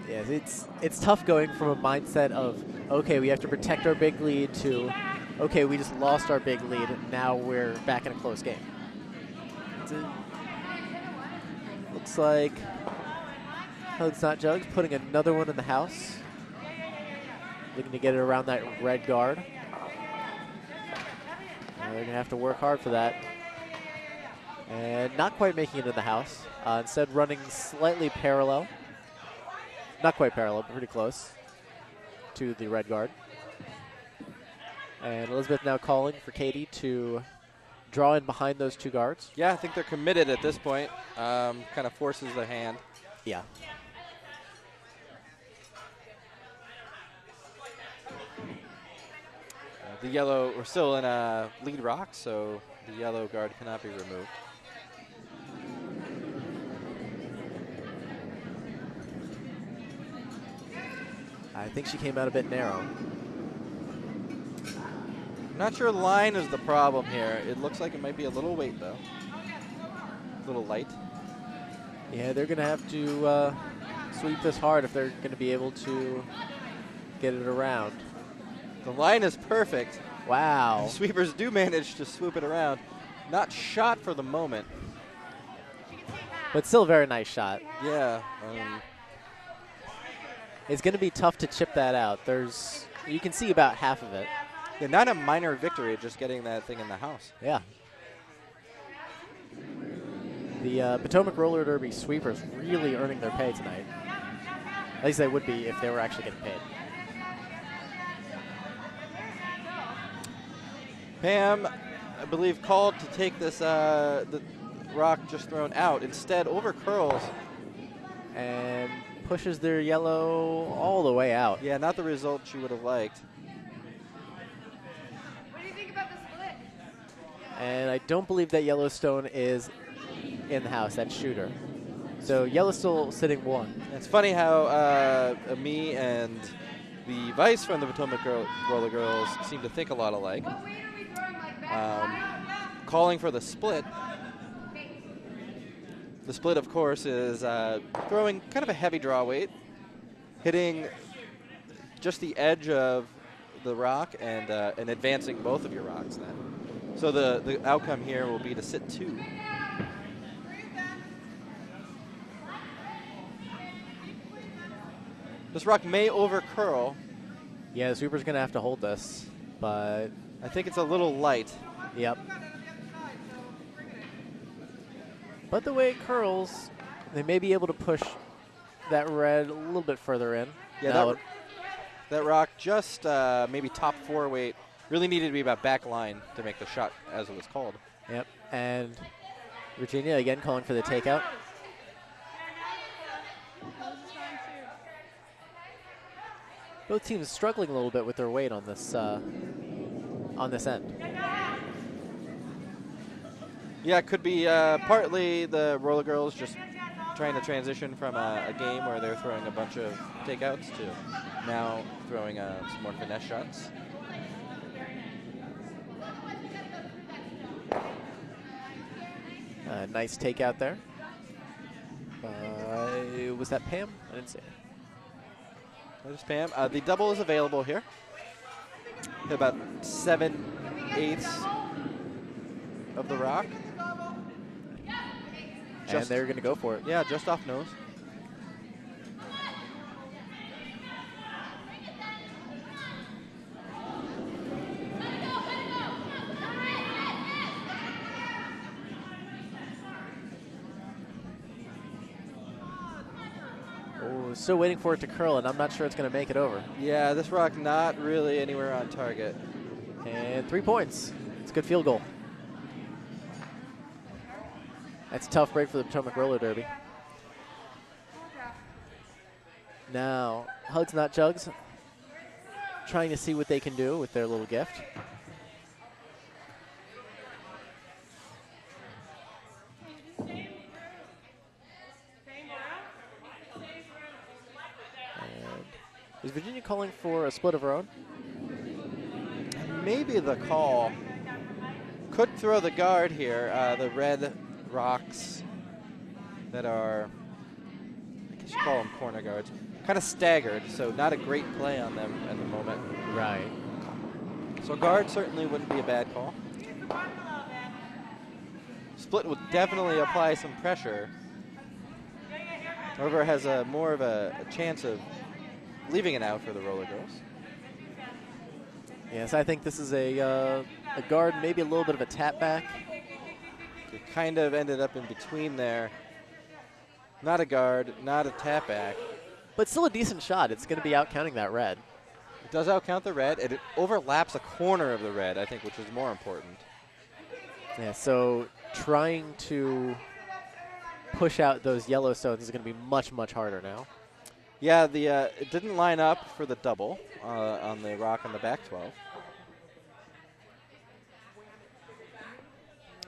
Yes, it's tough going from a mindset of, okay, we have to protect our big lead to, okay, we just lost our big lead, and now we're back in a close game. Looks like Hugs Not Jugs putting another one in the house. Looking to get it around that red guard. They're going to have to work hard for that. And not quite making it in the house. Instead running slightly parallel. Not quite parallel, but pretty close to the red guard. And Elizabeth now calling for Katie to draw in behind those two guards. Yeah, I think they're committed at this point. Kind of forces the hand. Yeah. The yellow, we're still in a lead rock, so the yellow guard cannot be removed. I think she came out a bit narrow. I'm not sure line is the problem here. It looks like it might be a little weight, though. A little light. Yeah, they're going to have to sweep this hard if they're going to be able to get it around. The line is perfect. Wow. The sweepers do manage to swoop it around. Not shot for the moment. But still a very nice shot. Yeah. It's going to be tough to chip that out. You can see about half of it. Yeah, not a minor victory, just getting that thing in the house. Yeah. The Potomac Roller Derby sweepers really earning their pay tonight. At least they would be if they were actually getting paid. Pam, I believe, called to take this the rock just thrown out. Instead, over curls. And pushes their yellow all the way out. Yeah, not the result she would have liked. What do you think about the split? And I don't believe that Yellowstone is in the house, that shooter. So Yellow's still sitting one. It's funny how me and the Vice from the Potomac Roller Girls seem to think a lot alike. What weight are we throwing, like back? Calling for the split. The split, of course, is throwing kind of a heavy draw weight, hitting just the edge of the rock and advancing both of your rocks then. So the outcome here will be to sit two. This rock may over curl. Yeah, the sweeper's going to have to hold this, but I think it's a little light. Yep. But the way it curls, they may be able to push that red a little bit further in. Yeah, that rock just maybe top four weight. Really needed to be about back line to make the shot as it was called. Yep, and Virginia again calling for the takeout. Both teams struggling a little bit with their weight on this end. Yeah, it could be partly the Roller Girls just trying to transition from a game where they're throwing a bunch of takeouts to now throwing some more finesse shots. Nice takeout there. Was that Pam? I didn't see it. There's Pam. The double is available here. About 7/8 of the rock. And they're going to go for it. Yeah, just off nose. Oh, still waiting for it to curl, and I'm not sure it's going to make it over. Yeah, this rock not really anywhere on target. And 3 points. It's a good field goal. That's a tough break for the Potomac Roller Derby. Now, Hugs Not Jugs trying to see what they can do with their little gift. And is Virginia calling for a split of her own? Maybe the call. Could throw the guard here. The red rocks that are, I you should call them corner guards, kind of staggered, so not a great play on them at the moment. Right. So guard certainly wouldn't be a bad call. Split will definitely apply some pressure. However, has more of a chance of leaving it out for the roller girls. Yes, I think this is a guard, maybe a little bit of a tap back. It kind of ended up in between there. Not a guard, not a tap back. But still a decent shot. It's going to be out counting that red. It does outcount the red, and it overlaps a corner of the red, I think, which is more important. Yeah, so trying to push out those yellow stones is going to be much, much harder now. Yeah, it didn't line up for the double on the rock on the back 12.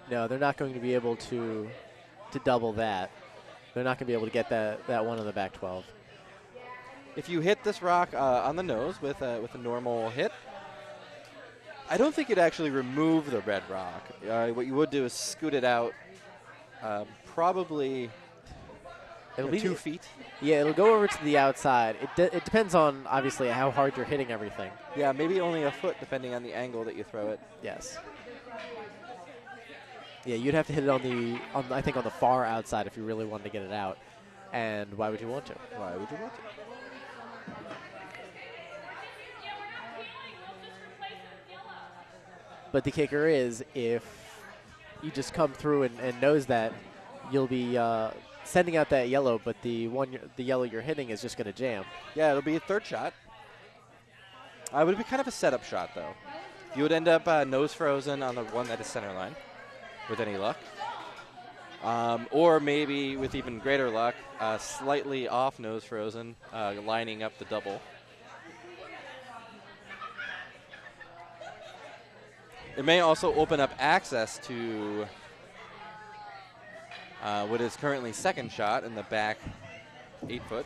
No, they're not going to be able to double that. They're not going to be able to get that one on the back 12. If you hit this rock on the nose with a normal hit, I don't think you'd actually remove the red rock. What you would do is scoot it out probably It'll be 2 feet. Yeah, it'll go over to the outside. It depends on, obviously, how hard you're hitting everything. Yeah, maybe only a foot depending on the angle that you throw it. Yes. Yeah, you'd have to hit it I think on the far outside if you really wanted to get it out. And why would you want to? Why would you want to? But the kicker is, if you just come through and knows that, you'll be sending out that yellow, but the yellow you're hitting is just going to jam. Yeah, it'll be a third shot. It would be kind of a setup shot, though. You would end up nose frozen on the one that is center line, with any luck. Or maybe with even greater luck, slightly off nose frozen, lining up the double. It may also open up access to what is currently second shot in the back 8-foot,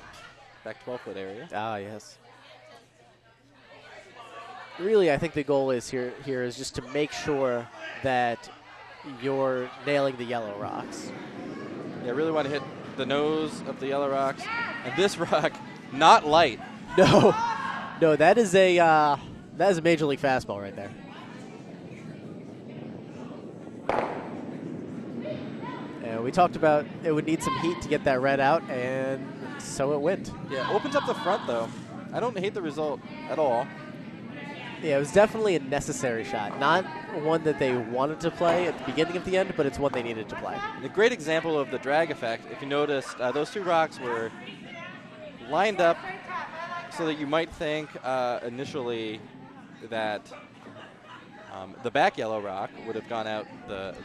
back 12-foot area. Ah, yes. Really, I think the goal is here is just to make sure that you're nailing the yellow rocks. Yeah, really want to hit the nose of the yellow rocks. And this rock, not light. No, that is a major league fastball right there. And we talked about it would need some heat to get that red out, and so it went. Yeah, opens up the front, though. I don't hate the result at all. Yeah, it was definitely a necessary shot. Not one that they wanted to play at the beginning of the end, but it's one they needed to play. A great example of the drag effect. If you noticed, those two rocks were lined up so that you might think initially that the back yellow rock would have gone out the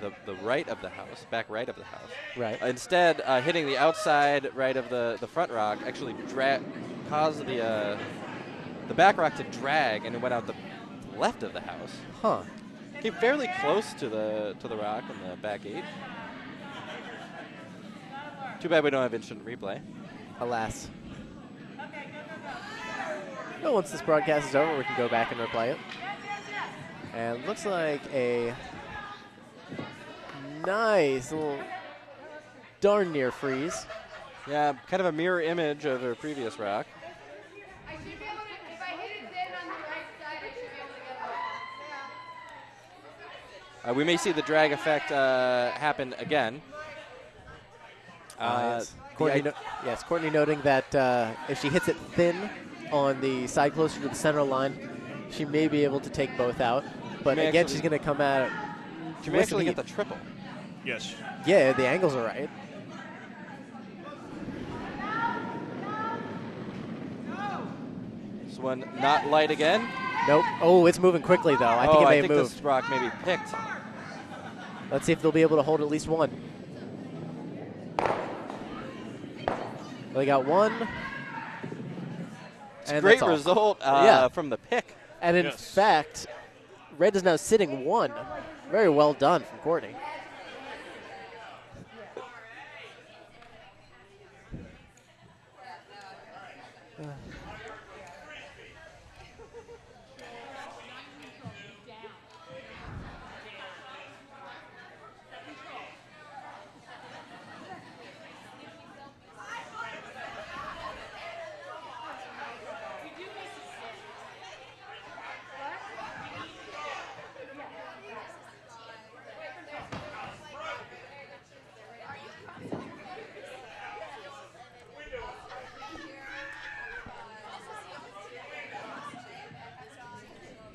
right of the house, back right of the house. Right. Instead, hitting the outside right of the front rock actually caused the back rock to drag, and it went out the left of the house. Huh. Came fairly close to the rock in the back 8. Too bad we don't have instant replay. Alas. Well, once this broadcast is over, we can go back and replay it. And it looks like a nice little darn near freeze. Yeah, kind of a mirror image of a previous rock. I should be able to, if I hit it thin on the right side, I should be able to get it. We may see the drag effect happen again. Yes. Courtney noting that if she hits it thin on the side closer to the center line, she may be able to take both out. But again, she's going to come out. She may actually get the triple. Yes. Yeah, the angles are right. This one not light again. Nope. Oh, it's moving quickly, though. I think it may have moved. This rock may be picked. Let's see if they'll be able to hold at least one. They got one. It's a great result from the pick. And in fact, red is now sitting one. Very well done from Courtney.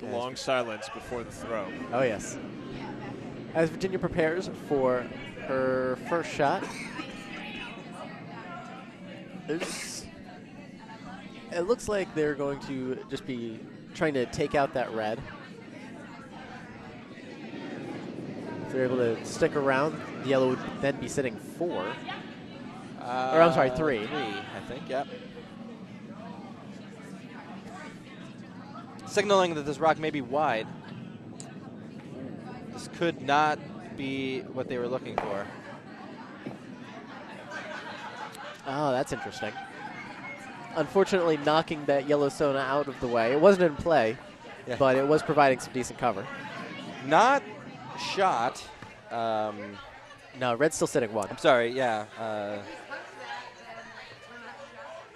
The long silence before the throw. Oh, yes. As Virginia prepares for her first shot, it looks like they're going to just be trying to take out that red. If they're able to stick around, the yellow would then be sitting 4. Or I'm sorry, 3. 3, I think, yep. Signaling that this rock may be wide. This could not be what they were looking for. Oh, that's interesting. Unfortunately, knocking that yellow Sona out of the way. It wasn't in play, but it was providing some decent cover. Not shot. No, red's still sitting 1. I'm sorry, yeah.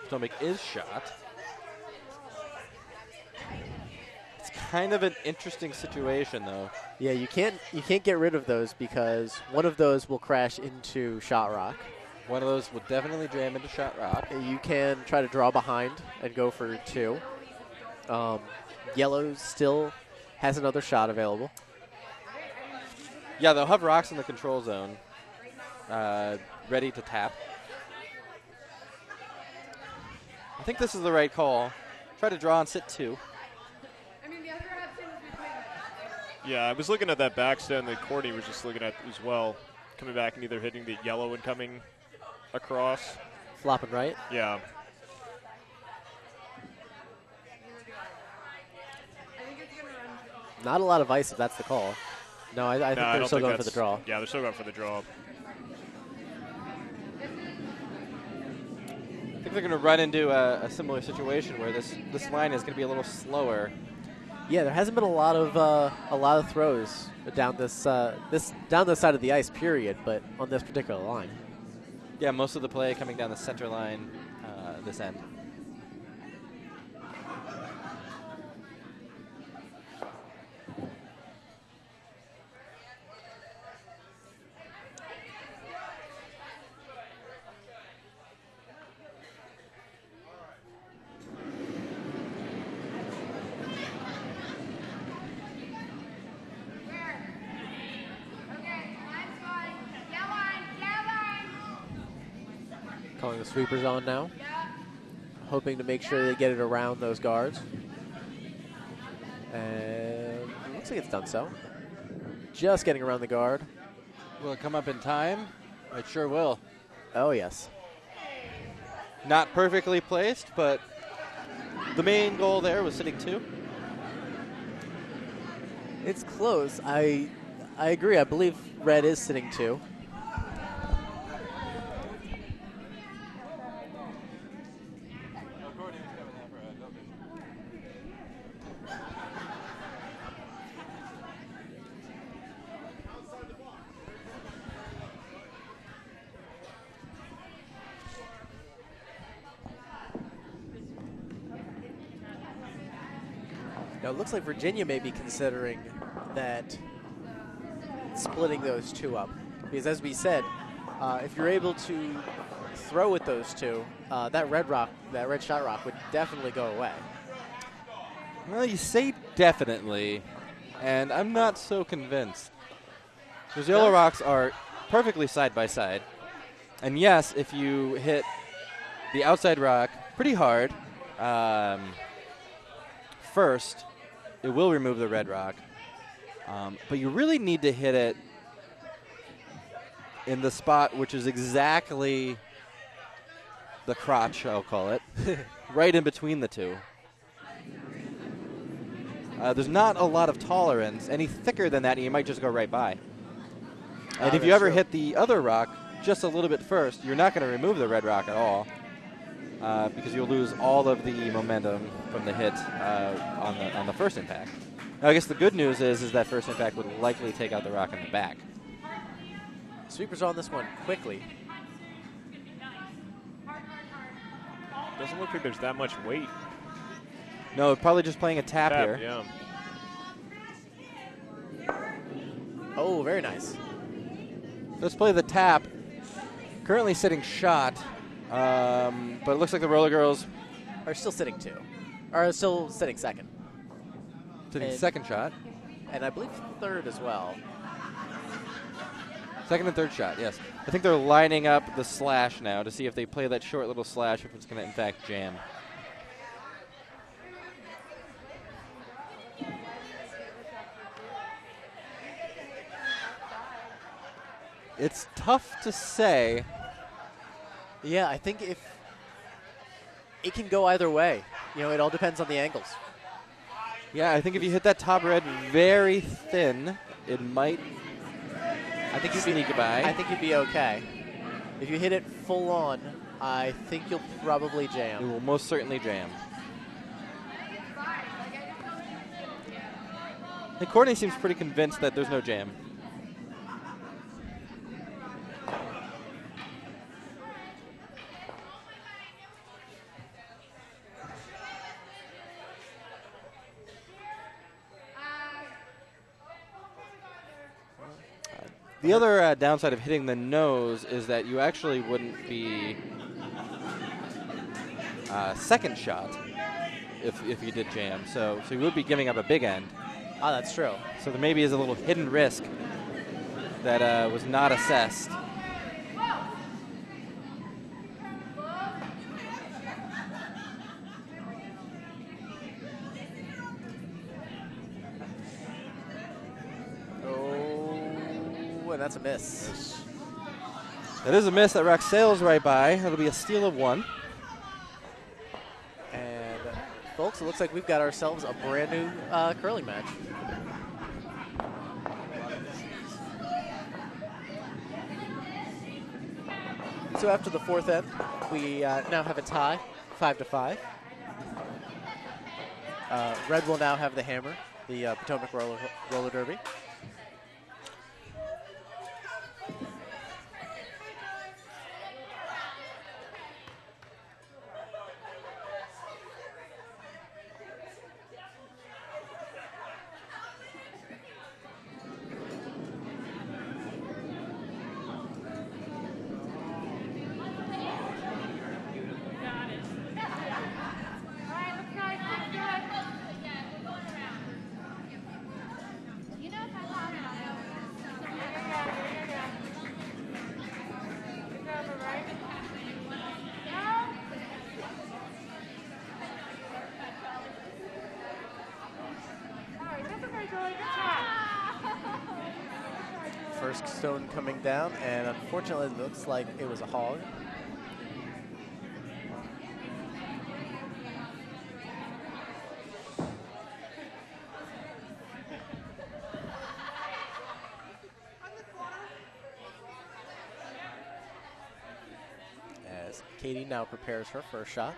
Potomac is shot. It's kind of an interesting situation, though. Yeah, you can't get rid of those because one of those will crash into shot rock. One of those will definitely jam into shot rock. You can try to draw behind and go for 2. Yellow still has another shot available. Yeah, they'll have rocks in the control zone, ready to tap. I think this is the right call. Try to draw and sit 2. I mean, the other option is between. Yeah, I was looking at that backstone that Courtney was just looking at as well. Coming back and either hitting the yellow and coming across. Flopping right. Yeah. I think it's going to run. Not a lot of ice if that's the call. No, I think they're still going for the draw. Yeah, they're still going for the draw. I think they're going to run into a similar situation where this line is going to be a little slower. Yeah, there hasn't been a lot of throws down this down the side of the ice. Period, but on this particular line. Yeah, most of the play coming down the center line this end. Calling the sweepers on now. Hoping to make sure they get it around those guards. And looks like it's done so. Just getting around the guard. Will it come up in time? It sure will. Oh, yes. Not perfectly placed, but the main goal there was sitting 2. It's close. I agree. I believe red is sitting 2. Now, it looks like Virginia may be considering that splitting those 2 up. Because as we said, if you're able to throw with those 2, that red shot rock would definitely go away. Well, you say definitely, and I'm not so convinced. Those yellow rocks are perfectly side by side. And yes, if you hit the outside rock pretty hard first, it will remove the red rock. But you really need to hit it in the spot which is exactly the crotch, I'll call it, right in between the 2. There's not a lot of tolerance. Any thicker than that, and you might just go right by. And if you ever hit the other rock just a little bit first, you're not going to remove the red rock at all because you'll lose all of the momentum from the hit on the first impact. Now, I guess the good news is that first impact would likely take out the rock in the back. Sweepers on this one quickly. Doesn't look like there's that much weight. No, probably just playing a tap here. Yeah. Oh, very nice. Let's play the tap. Currently sitting shot, but it looks like the roller girls are still sitting 2. Are still sitting 2nd. Hitting second shot. And I believe third as well. Second and third shot, yes. I think they're lining up the slash now to see if they play that short little slash, if it's going to, in fact, jam. It's tough to say. Yeah, I think if it can go either way. You know, it all depends on the angles. Yeah, I think if you hit that top red very thin, it might sneak by. I think you'd be okay. If you hit it full on, I think you'll probably It jam. will most certainly jam. And Courtney seems pretty convinced that there's no jam. The other downside of hitting the nose is that you actually wouldn't be second shot if you did jam. So you would be giving up a big end. Ah, that's true. So there maybe is a little hidden risk that was not assessed. And that's a miss. That is a miss. That rock sails right by. That'll be a steal of one. And folks, it looks like we've got ourselves a brand new curling match. So after the fourth end, we now have a tie, 5-5. Red will now have the hammer, the Potomac roller derby. First stone coming down, and unfortunately it looks like it was a hog. As Katie now prepares her first shot.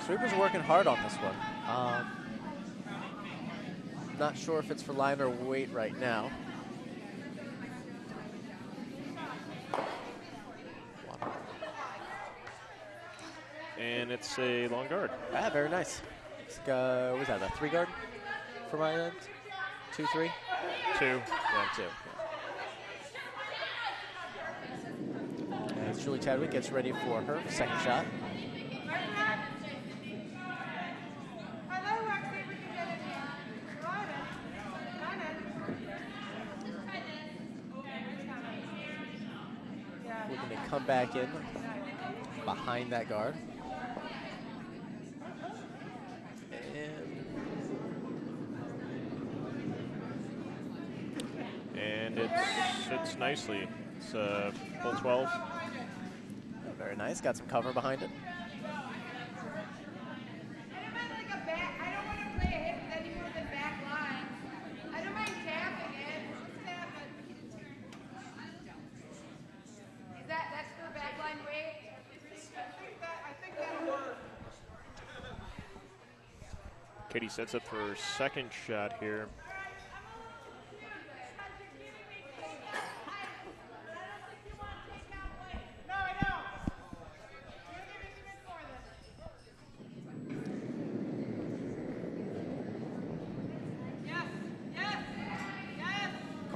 Sweeper's working hard on this one. Not sure if it's for line or weight right now. And it's a long guard. Ah, very nice. It's like, what was that, a 3 guard for my end? 2, 3? 2. Yeah, 2. As Julie Chadwick gets ready for her second shot. Looking to come back in behind that guard. And it sits nicely. It's full 12. Very nice. Got some cover behind it. Katie sets up for her second shot here.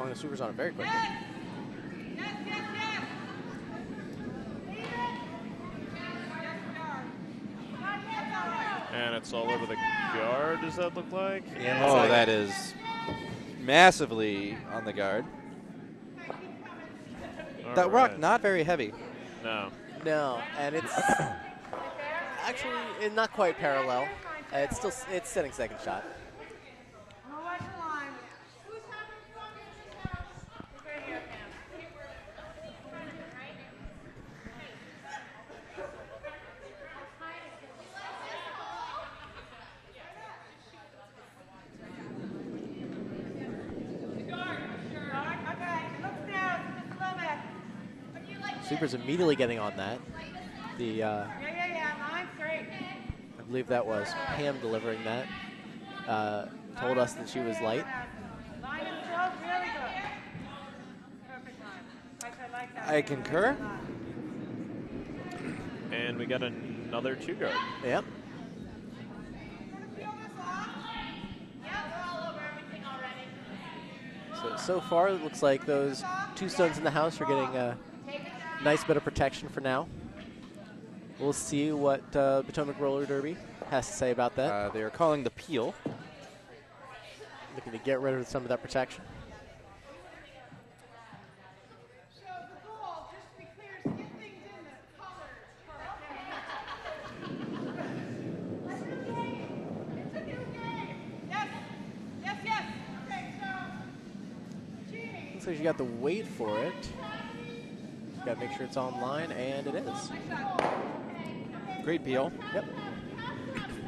throwing the sweepers on it very quickly. And it's all over the guard, does that look like? Yeah, Oh, that is massively on the guard. All That rock right. not very heavy. No. No, and it's actually not quite parallel. It's still setting second shot. Sweepers immediately getting on that. Line straight. I believe that was Pam delivering that. Told us that she was light. Line and stroke, really good. Perfect line. I like that. I concur. And we got another 2-guard. Yep. So far, it looks like those 2 stones in the house are getting a nice bit of protection for now. We'll see what Potomac Roller Derby has to say about that. They are calling the peel. Looking to get rid of some of that protection. Looks like you got to wait for it. Got to make sure it's online, and it is. Great peel. Yep.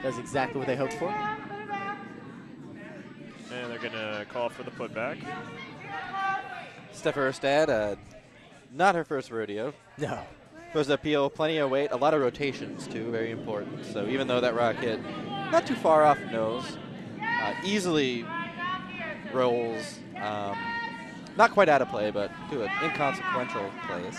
That's exactly what they hoped for. And they're going to call for the putback. Steph Erstad, not her first rodeo. No. Throws the peel, plenty of weight, a lot of rotations too, very important. So even though that rock hit not too far off nose, easily rolls, not quite out of play, but to an inconsequential place.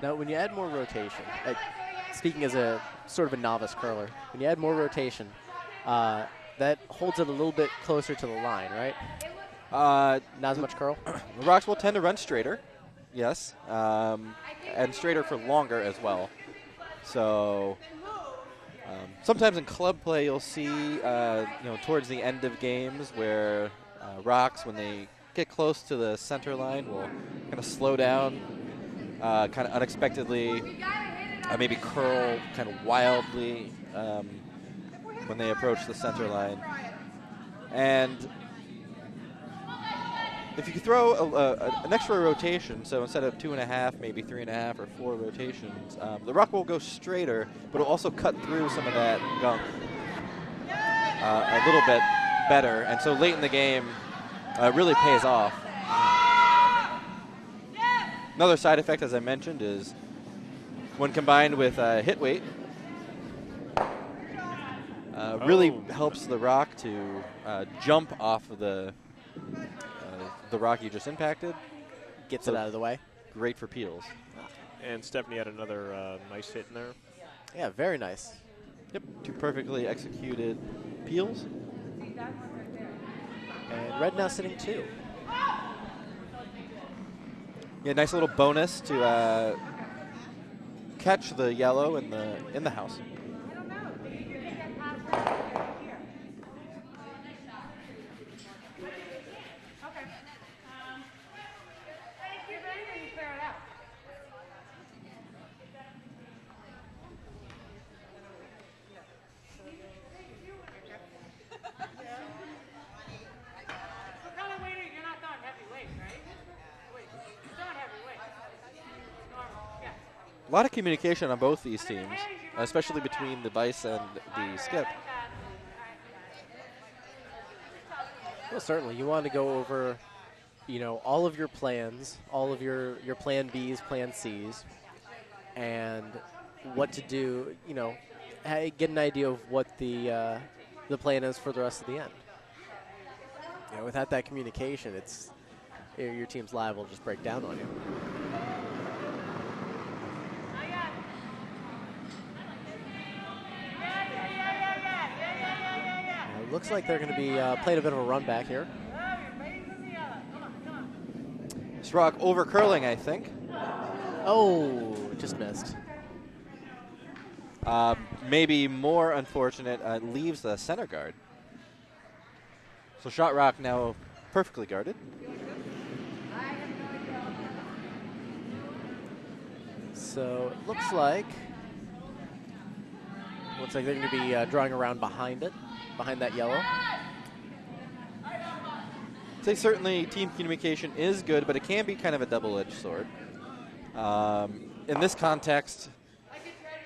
Now, when you add more rotation, speaking as a sort of a novice curler, when you add more rotation, that holds it a little bit closer to the line, right? Not as much curl? The rocks will tend to run straighter, yes, and straighter for longer as well. So sometimes in club play you'll see, towards the end of games where rocks, when they get close to the center line, will kind of slow down, kind of unexpectedly, maybe curl kind of wildly when they approach the center line. And if you could throw an extra rotation, so instead of 2.5, maybe 3.5 or 4 rotations, the rock will go straighter, but it'll also cut through some of that gunk a little bit better. And so late in the game, it really pays off. Another side effect, as I mentioned, is when combined with hit weight, really helps the rock to jump off of the rock you just impacted. Gets it out of the way. Great for peels. And Stephanie had another nice hit in there. Yeah, very nice. Yep, 2 perfectly executed peels. And red now sitting 2. Yeah, nice little bonus to catch the yellow in the house. A lot of communication on both these teams, especially between the Vice and the Skip. Well, certainly. You want to go over, all of your plans, all of your plan Bs, plan Cs, and what to do, get an idea of what the plan is for the rest of the end. Yeah, without that communication, your team's liable to just break down on you. It looks like they're going to be playing a bit of a run back here. This rock over curling, I think. Oh, just missed. Maybe more unfortunate, leaves the center guard. So shot rock now perfectly guarded. So it looks like they're going to be drawing around behind it, behind that yellow. I'd say certainly team communication is good, but it can be kind of a double-edged sword. In this context,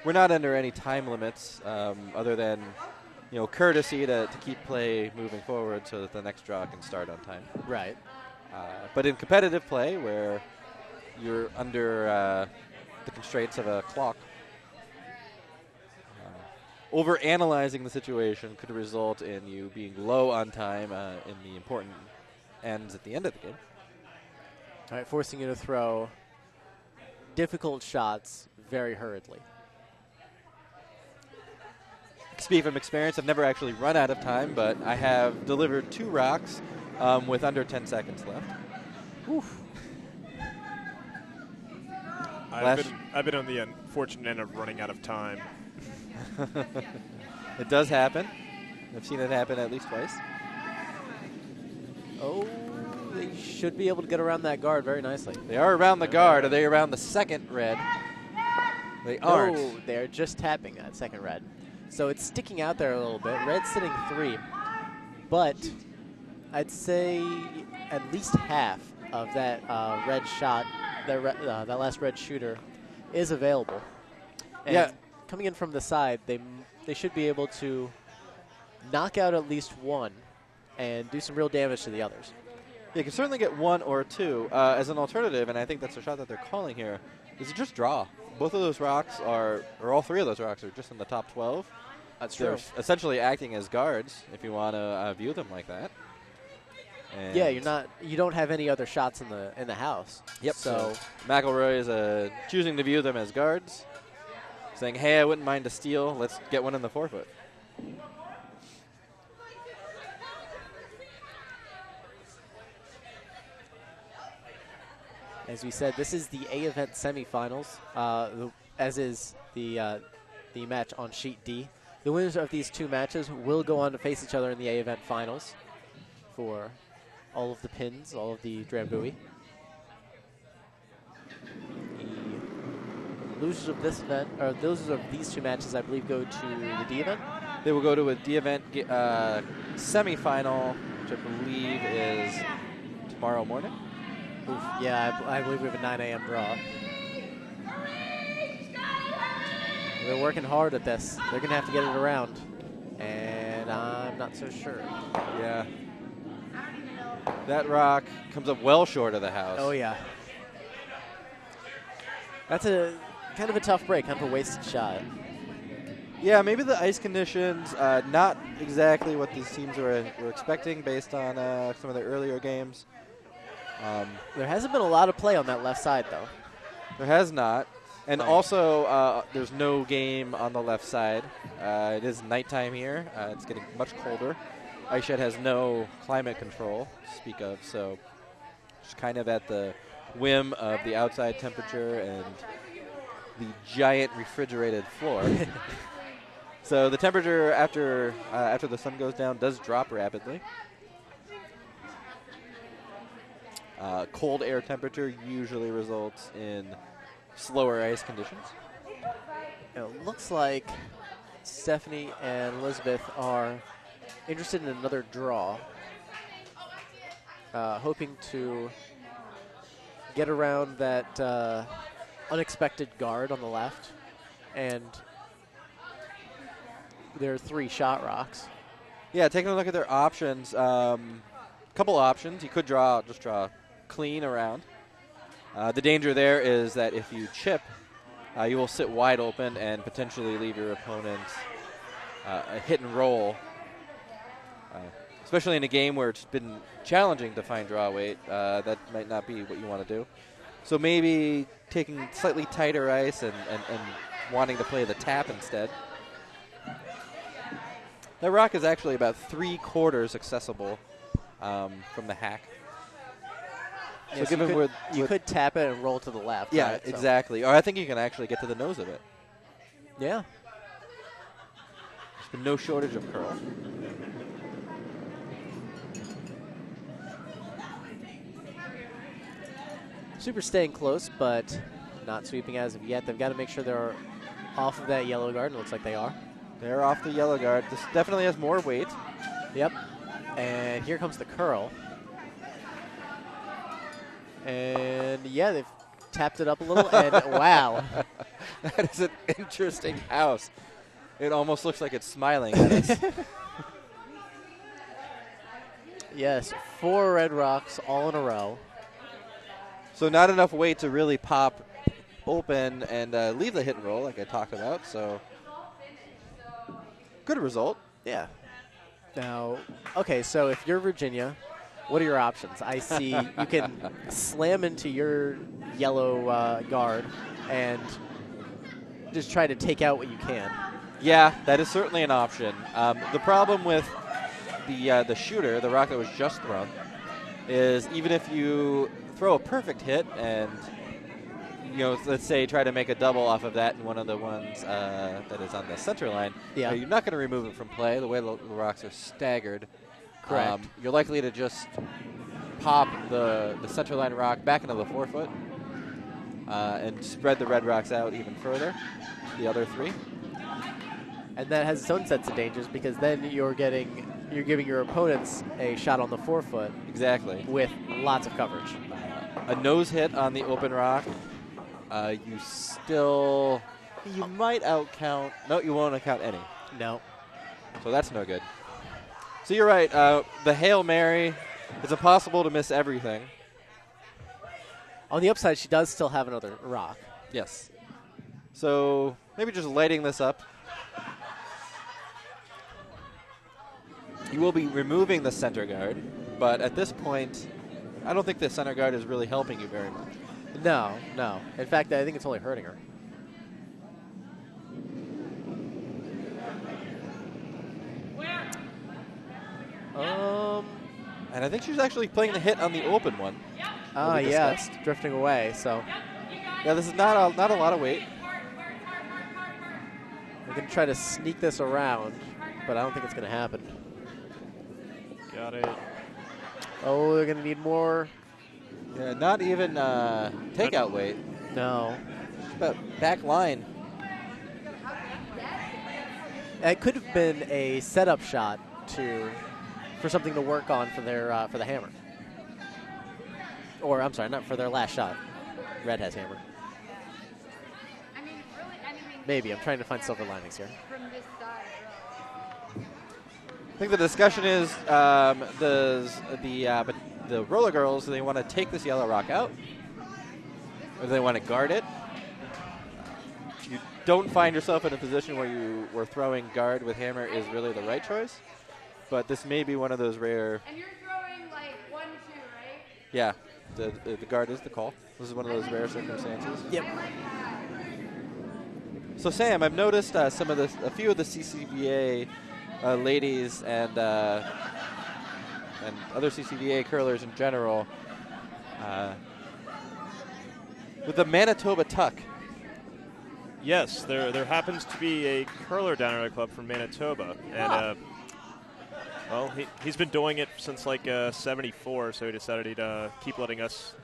we're not under any time limits other than, courtesy to keep play moving forward so that the next draw can start on time. Right. But in competitive play, where you're under the constraints of a clock, over-analyzing the situation could result in you being low on time in the important ends at the end of the game. All right, forcing you to throw difficult shots very hurriedly. Speak from experience, I've never actually run out of time, but I have delivered 2 rocks with under 10 seconds left. Oof. I've been on the unfortunate end of running out of time. It does happen. I've seen it happen at least twice. Oh, they should be able to get around that guard very nicely. They are around the guard. Are they around the second red? They aren't. No, they're just tapping that second red. So it's sticking out there a little bit. Red's sitting 3, but I'd say at least half of that red shot, that last red shooter, is available. And yeah. Coming in from the side, they should be able to knock out at least one and do some real damage to the others. You can certainly get 1 or 2 as an alternative, and I think that's the shot that they're calling here, is to just draw. Both of those rocks or all 3 of those rocks are just in the top 12. That's They're true. essentially acting as guards, if you want to view them like that. And yeah, you don't have any other shots in the house. Yep. So McElroy is choosing to view them as guards, saying, hey, I wouldn't mind a steal. Let's get one in the forefoot. As we said, this is the A event semifinals, as is the match on sheet D. The winners of these 2 matches will go on to face each other in the A event finals for all of the pins, all of the Drambuie. The losers of this event, or losers of these 2 matches, I believe, go to the D event. They will go to a D event semifinal, which I believe is tomorrow morning. Oof, yeah, I believe we have a 9 a.m. draw. They're working hard at this. They're going to have to get it around. And I'm not so sure. Yeah. That rock comes up well short of the house. Oh, yeah. That's a kind of a tough break, kind of a wasted shot. Yeah, maybe the ice conditions, not exactly what these teams were expecting based on some of the earlier games. There hasn't been a lot of play on that left side, though. There has not. And Right. also, there's no game on the left side. It is nighttime here. It's getting much colder. Ice Shed has no climate control to speak of, so just kind of at the whim of the outside temperature and the giant refrigerated floor. So the temperature after the sun goes down does drop rapidly. Cold air temperature usually results in slower ice conditions. It looks like Stephanie and Elizabeth are interested in another draw, hoping to get around that unexpected guard on the left, and there are 3 shot rocks. Yeah, taking a look at their options, couple options. You could just draw clean around. The danger there is that if you chip, you will sit wide open and potentially leave your opponent a hit and roll especially in a game where it's been challenging to find draw weight. That might not be what you want to do. So maybe taking slightly tighter ice and wanting to play the tap instead. That rock is actually about 3/4 accessible from the hack. Yeah, so you could tap it and roll to the left. Yeah, right? exactly. Or I think you can actually get to the nose of it. Yeah. There's been no shortage of curl. Super staying close, but not sweeping as of yet. They've got to make sure they're off of that yellow guard. It looks like they are. They're off the yellow guard. This definitely has more weight. Yep. And here comes the curl. And yeah, they've tapped it up a little, and wow. That is an interesting house. It almost looks like it's smiling at us. Yes, 4 red rocks all in a row. So not enough weight to really pop open and leave the hit and roll like I talked about. So good result. Yeah. Now, okay, so if you're Virginia, what are your options? I see you can slam into your yellow guard and just try to take out what you can. Yeah, that is certainly an option. The problem with the shooter, the rock that was just thrown, is even if you throw a perfect hit and, let's say try to make a double off of that in one of the ones that is on the center line, yeah. You're not going to remove it from play. The way the rocks are staggered, correct. You're likely to just pop the center line rock back into the forefoot and spread the red rocks out even further, the other 3. And that has its own sets of dangers because then you're giving your opponents a shot on the forefoot. Exactly. With lots of coverage. A nose hit on the open rock, you might outcount. No, you won't outcount any. No. So that's no good. So you're right. The Hail Mary, it's impossible to miss everything. On the upside, she does still have another rock. Yes. So maybe just lighting this up. You will be removing the center guard, but at this point, I don't think the center guard is really helping you very much. No. In fact, I think it's only hurting her. And I think she's actually playing the hit on the open one. Yeah, it's drifting away, so. Yeah, this is not a lot of weight. We're going to try to sneak this around, but I don't think it's going to happen. Got it. Oh, they're going to need more. Yeah, not even takeout weight. No. But back line. It could have been a setup shot for something to work on for the hammer. Or I'm sorry, not for their last shot. Red has hammer. Maybe I'm trying to find silver linings here. From this side, really. I think the discussion is the roller girls, do they want to take this yellow rock out, or do they want to guard it? If you don't find yourself in a position where you were throwing guard with hammer is really the right choice, but this may be one of those rare. And you're throwing like 1-2, right? Yeah, the guard is the call. This is one of those rare circumstances. Yep. So Sam, I've noticed a few of the CCVA ladies and other CCVA curlers in general with the Manitoba tuck. Yes, there happens to be a curler down at our club from Manitoba, and well, he's been doing it since like '74, so he decided he'd keep letting us,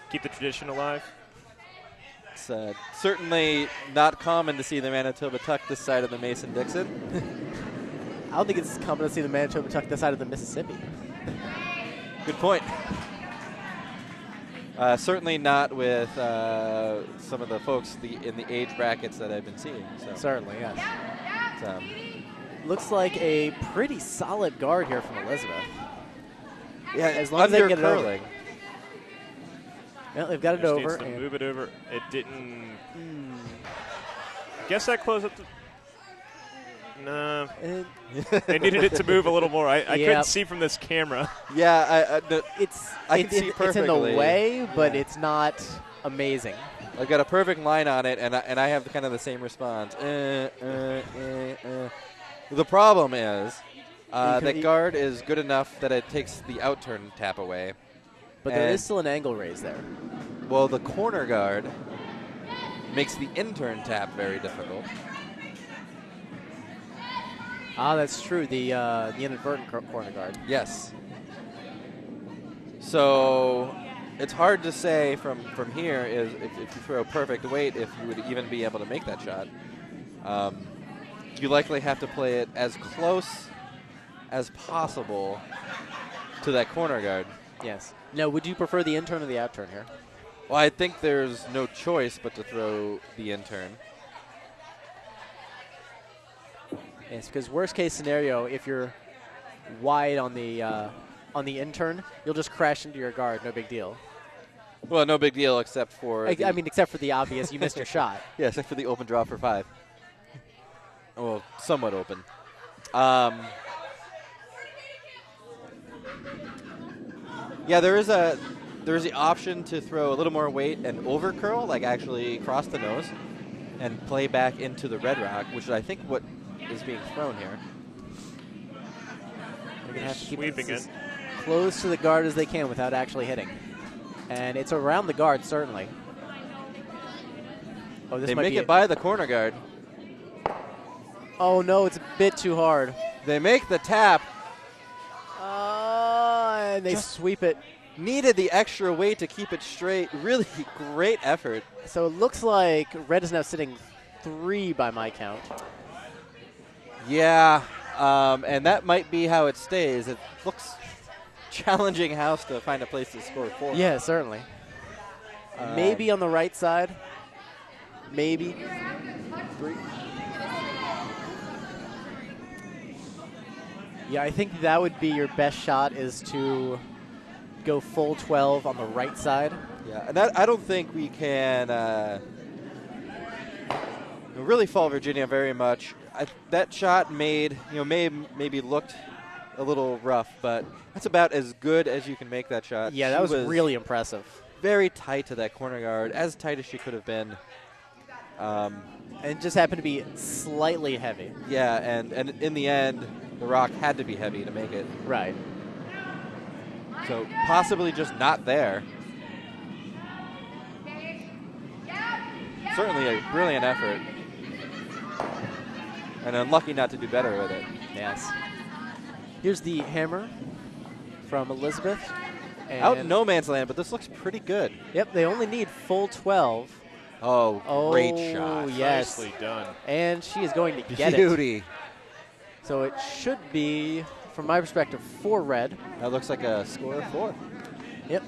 keep the tradition alive. It's certainly not common to see the Manitoba tuck this side of the Mason-Dixon. I don't think it's common to see the Manitoba tuck this side of the Mississippi. Good point. Certainly not with some of the folks in the age brackets that I've been seeing. So. Certainly, yes. Looks like a pretty solid guard here from Elizabeth. Yeah, as long as they get it over. curling. Well, they've got it Just over. needs to move it over. It didn't. Guess that closed up. Nah. They needed it to move a little more. I couldn't see from this camera. Yeah, I can see it's perfectly. in the way, but Yeah. it's not amazing. I've got a perfect line on it, and I have kind of the same response. The problem is that guard is good enough that it takes the out-turn tap away. But there is still an angle raise there. Well, the corner guard makes the in-turn tap very difficult. Ah, that's true. The inadvertent corner guard. Yes. So it's hard to say from here is if you throw perfect weight if you would even be able to make that shot. You likely have to play it as close as possible to that corner guard. Yes. Now, would you prefer the in-turn or the out-turn here? Well, I think there's no choice but to throw the in-turn. Yes, because worst case scenario, if you're wide on the in-turn, you'll just crash into your guard. No big deal. Well, no big deal except for I mean, except for the obvious, you missed your shot. Yeah, except for the open draw for 5. Well, somewhat open. Yeah, there is the option to throw a little more weight and over curl, like actually cross the nose, and play back into the red rock, which is I think what is being thrown here. They're going to have to keep Sweeping this it. as close to the guard as they can without actually hitting. And it's around the guard, certainly. Oh, this They might make be it by the corner guard. Oh, no, it's a bit too hard. They make the tap. And they sweep it. Needed the extra weight to keep it straight. Really great effort. So it looks like red is now sitting 3 by my count. Yeah, and that might be how it stays. It looks challenging house to find a place to score 4. Yeah, certainly. Maybe on the right side. Maybe 3. Yeah, I think that would be your best shot is to go full 12 on the right side. Yeah, and I don't think we can really fault Virginia very much. That shot maybe looked a little rough, but that's about as good as you can make that shot. Yeah, that was really impressive. Very tight to that corner guard, as tight as she could have been. And it just happened to be slightly heavy. Yeah, and in the end, the rock had to be heavy to make it. Right. So possibly just not there. Certainly a brilliant effort. And unlucky not to do better with it. Yes. Here's the hammer from Elizabeth. And Out in no man's land, but this looks pretty good. Yep, they only need full 12. Oh, great shot. Yes. Nicely done. And she is going to get it. Beauty. So it should be, from my perspective, 4 red. That looks like a score of 4. Yep.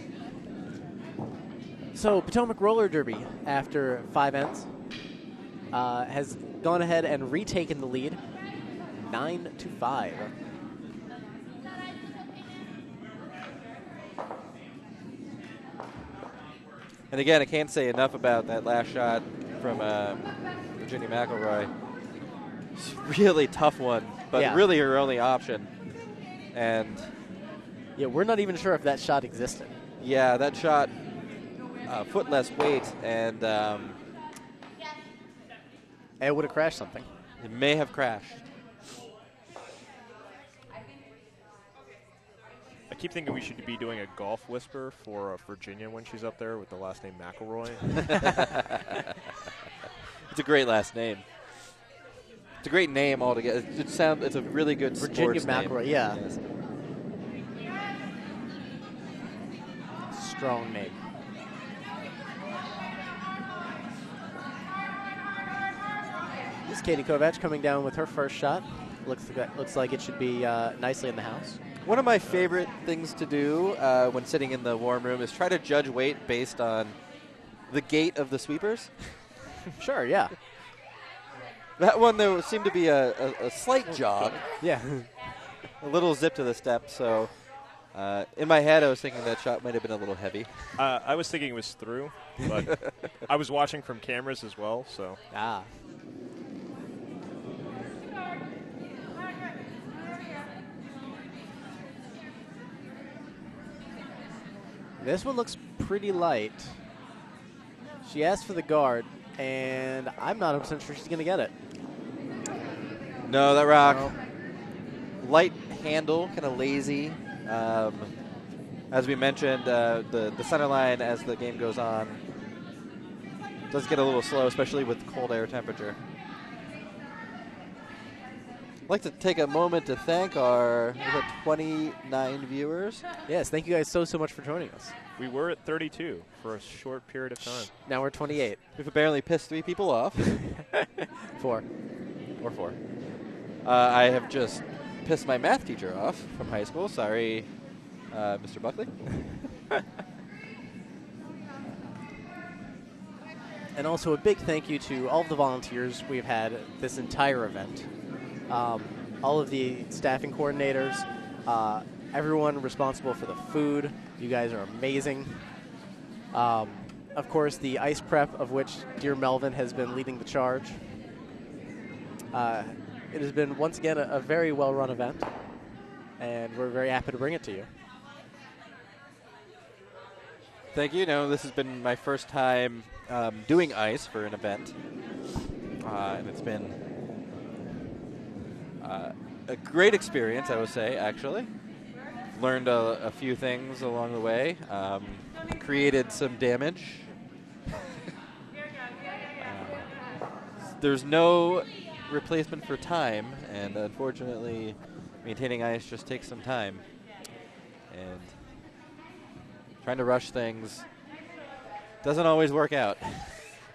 So Potomac Roller Derby, after 5 ends, has gone ahead and retaken the lead, 9-5. And again, I can't say enough about that last shot from Virginia McElroy. It's a really tough one, but really her only option. And yeah, we're not even sure if that shot existed. Yeah, that shot, foot less weight, and it would have crashed something. It may have crashed. I keep thinking we should be doing a golf whisper for Virginia when she's up there with the last name McElroy. It's a great last name. It's a great name altogether. It's a really good Virginia sports name. McElroy, yeah. Yes. Strong name. This is Katie Kovac coming down with her first shot. Looks like it should be nicely in the house. One of my favorite things to do when sitting in the warm room is try to judge weight based on the gait of the sweepers. Sure, yeah. That one, there seemed to be a slight jog. Yeah. A little zip to the step. So in my head, I was thinking that shot might have been a little heavy. I was thinking it was through, but I was watching from cameras as well. So This one looks pretty light. She asked for the guard, and I'm not 100% sure she's going to get it. No, that rock. No. Light handle, kind of lazy. As we mentioned, the center line as the game goes on does get a little slow, especially with cold air temperature. I'd like to take a moment to thank our 29 viewers. Yes, thank you guys so much for joining us. We were at 32 for a short period of time. Now we're 28. We've apparently pissed 3 people off. 4. Or 4. I have just pissed my math teacher off from high school. Sorry, Mr. Buckley. And also a big thank you to all of the volunteers we've had this entire event. All of the staffing coordinators, everyone responsible for the food. You guys are amazing. Of course, the ice prep, of which dear Melvin has been leading the charge. It has been, once again, a very well-run event, and we're very happy to bring it to you. Thank you. No, this has been my first time doing ice for an event, and it's been a great experience, I would say, actually. Learned a few things along the way, created some damage. There's no replacement for time, and unfortunately, maintaining ice just takes some time. And trying to rush things doesn't always work out.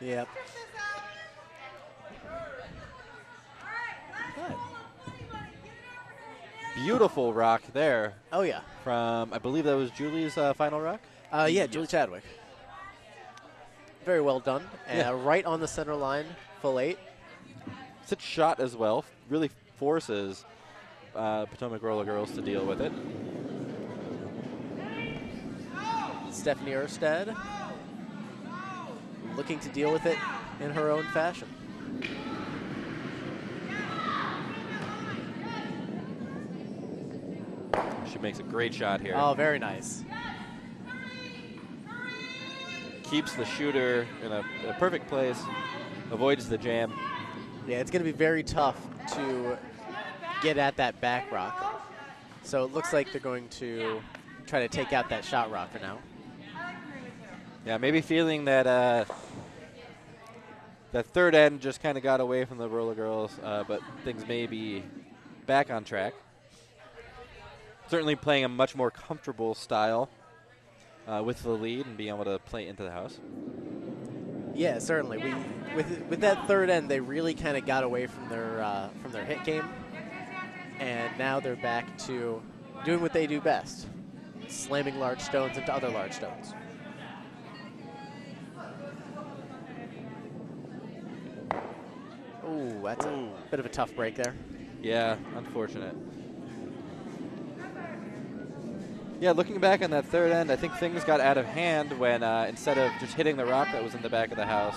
Yep. Beautiful rock there Oh, yeah. from, I believe that was Julie's final rock. Yeah, Julie Chadwick. Very well done. Yeah. Right on the center line, full 8. Such shot as well. Really forces Potomac Roller Girls to deal with it. Stephanie Erstad looking to deal with it in her own fashion. She makes a great shot here. Oh, very nice. Keeps the shooter in a perfect place. Avoids the jam. Yeah, it's going to be very tough to get at that back rock. So it looks like they're going to try to take out that shot rock for now. Yeah, maybe feeling that that third end just kind of got away from the Roller Girls, but things may be back on track. Certainly playing a much more comfortable style with the lead and being able to play into the house. Yeah, certainly. With that third end, they really kind of got away from their hit game, and now they're back to doing what they do best: slamming large stones into other large stones. Ooh, that's a bit of a tough break there. Yeah, unfortunate. Yeah, looking back on that third end, I think things got out of hand when instead of just hitting the rock that was in the back of the house,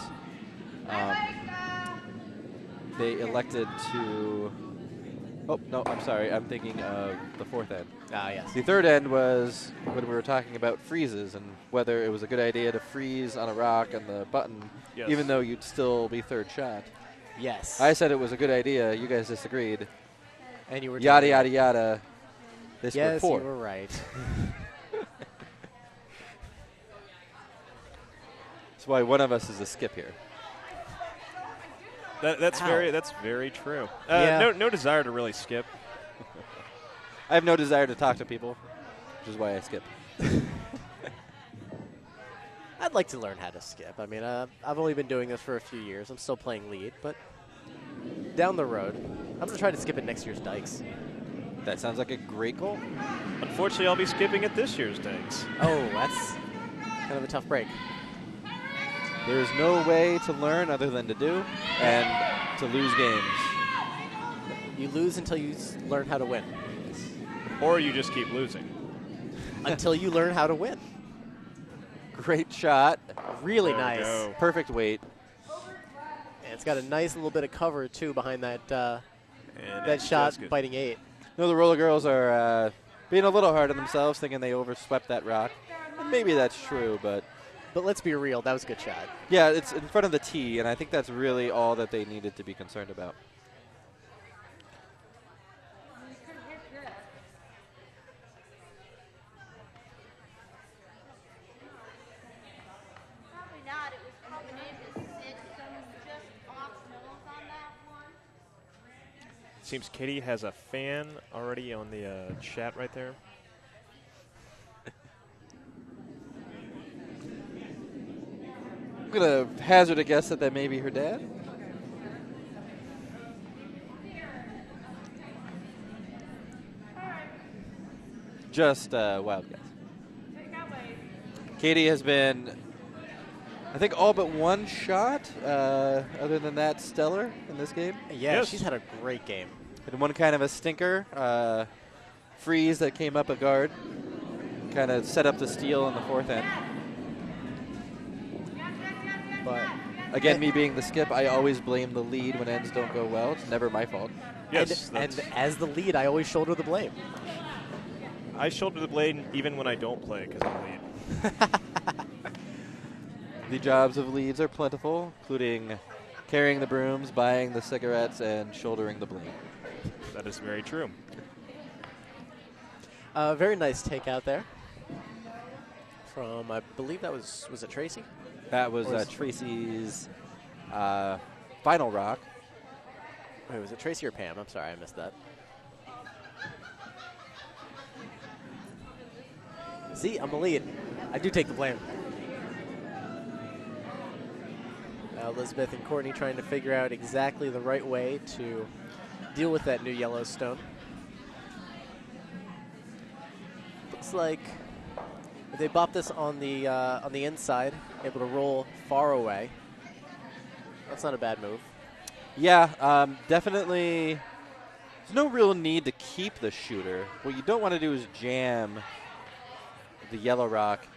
they elected to... Oh, no, I'm sorry. I'm thinking of the fourth end. Ah, yes. The third end was when we were talking about freezes and whether it was a good idea to freeze on a rock on the button, Yes. even though you'd still be third shot. Yes. I said it was a good idea. You guys disagreed. And you were Yada, totally yada, right. yada. They scored Yes, 4. you were right. That's why one of us is a skip here. That's Ow. very true. Yeah. No desire to really skip. I have no desire to talk to people, which is why I skip. I'd like to learn how to skip. I mean, I've only been doing this for a few years. I'm still playing lead, but down the road, I'm going to try to skip at next year's Dykes. That sounds like a great goal. Unfortunately, I'll be skipping at this year's Dykes. Oh, that's kind of a tough break. There's no way to learn other than to do and to lose games. You lose until you learn how to win. Or you just keep losing. Until you learn how to win. Great shot. Really There we nice. go. Perfect weight. And it's got a nice little bit of cover, too, behind that And that it shot does get- biting 8. No, the Roller Girls are being a little hard on themselves, thinking they overswept that rock. Maybe that's true, but let's be real, that was a good shot. yeah, it's in front of the tee, and I think that's really all that they needed to be concerned about. You could hit this. Probably not. It was coming in to sit just off nose on that one. Seems Katie has a fan already on the chat right there. I'm going to hazard a guess that may be her dad. Just wild guess. Take out Wade. Katie has been, I think, all but one shot. Other than that, stellar in this game. Yeah, Yes. she's had a great game. And one kind of a stinker. Freeze that came up a guard. Kind of set up the steal in the fourth end. But Again, me being the skip, I always blame the lead when ends don't go well. It's never my fault. Yes, and that's- as the lead, I always shoulder the blame. I shoulder the blade even when I don't play because I'm lead. The jobs of leads are plentiful, including carrying the brooms, buying the cigarettes, and shouldering the blame. That is very true. Very nice takeout there. From, I believe that was it Tracy? That was Or is- Tracy's final rock. Wait, was it Tracy or Pam? I'm sorry, I missed that. See, I'm the lead. I do take the blame. Elizabeth and Courtney trying to figure out exactly the right way to deal with that new Yellowstone. Looks like if they bop this on the inside, able to roll far away. That's not a bad move. Yeah, definitely. There's no real need to keep the shooter. What you don't want to do is jam the yellow rock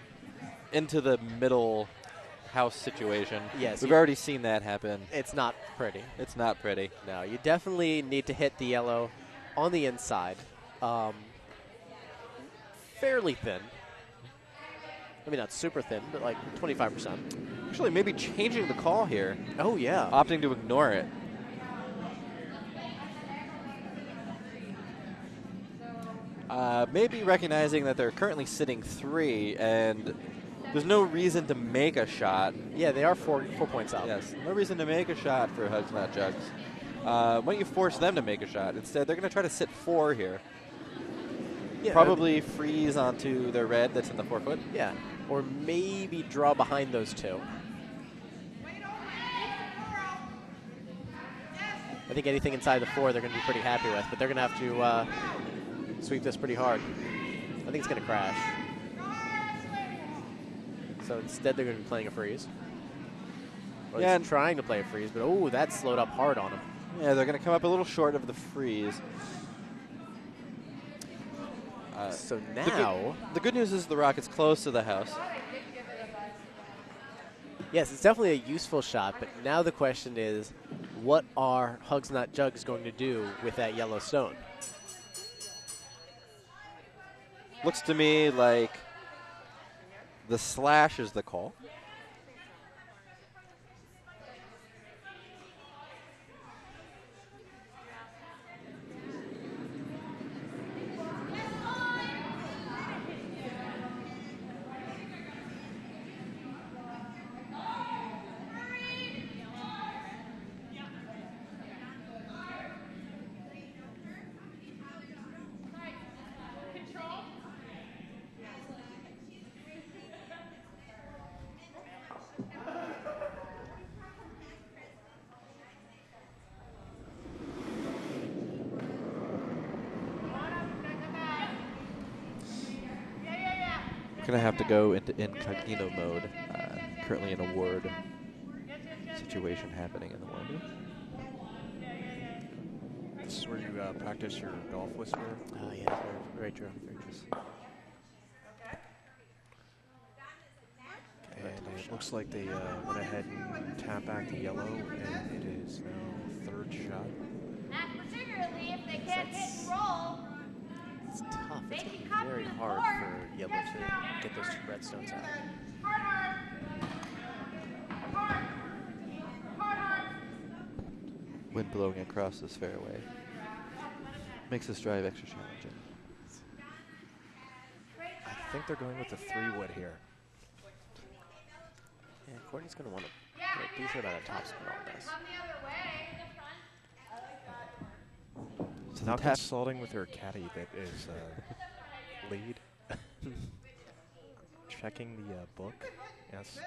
into the middle house situation. Yes, We've already seen that happen. It's not pretty. It's not pretty. No, you definitely need to hit the yellow on the inside. Fairly thin. I mean, not super thin, but like 25%. Actually, maybe changing the call here, Oh, yeah. opting to ignore it. Maybe recognizing that they're currently sitting 3 and there's no reason to make a shot. Yeah, they are 4 points up. Yes, no reason to make a shot for Hugs Not Jugs. Why don't you force them to make a shot? Instead, they're going to try to sit 4 here. Yeah, Probably freeze onto their red that's in the 4 foot. Yeah, or maybe draw behind those two. I think anything inside the 4 they're going to be pretty happy with, but they're going to have to sweep this pretty hard. I think it's going to crash. So instead they're going to be playing a freeze. Or Yeah, yeah, trying to play a freeze, but oh, that slowed up hard on him. Yeah, they're going to come up a little short of the freeze. So now, The good news is the rocket's close to the house. yes, it's definitely a useful shot, but now the question is, what are Hugs Not Jugs going to do with that yellow stone? Looks to me like the slash is the call. Gonna have to go into incognito mode. Currently an award situation happening in the warm room. This is where you practice your golf whisper. Oh, yeah, very true. Very true. And it looks like they went ahead and tapped back the yellow, and it is now 3rd shot. Not particularly if they can't hit and roll. It's tough. It's going to be very hard for Yellow to get those 2 red stones out. Wind blowing across this fairway makes this drive extra challenging. I think they're going with the 3-wood here. Yeah, Courtney's going to want to put a decent amount of topspin on this. So Now the tap consulting with her caddy that is lead. Checking the book. Yes.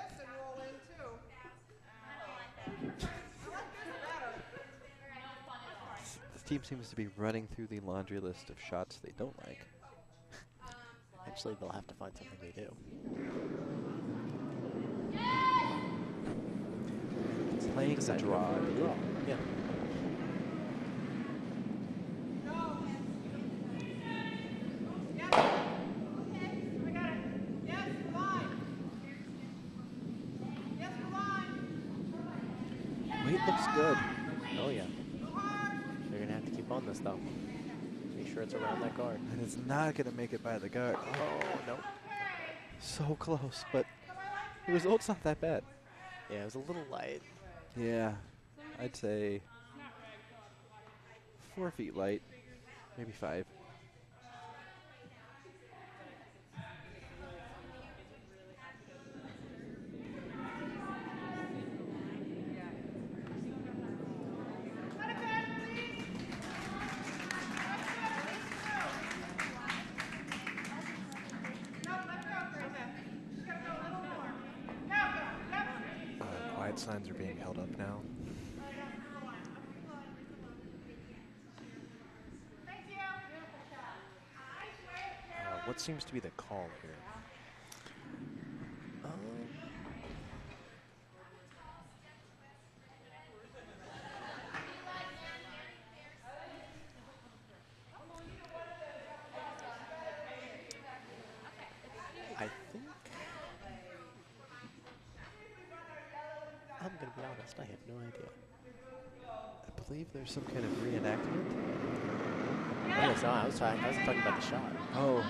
This team seems to be running through the laundry list of shots they don't like. Eventually, they'll have to find something they do. Playing the draw. Yeah. Weight looks good. Oh, yeah. They're going to have to keep on this, though. Make sure it's around that guard. And it's not going to make it by the guard. Oh, nope. So close, but the result's not that bad. Yeah, it was a little light. Yeah, I'd say 4 feet light, maybe 5. Quiet signs are being held up now. What seems to be the call here? I think, I'm going to be honest, I have no idea. I believe there's some kind of reenactment. Yeah, so I was talking about the shot. Oh,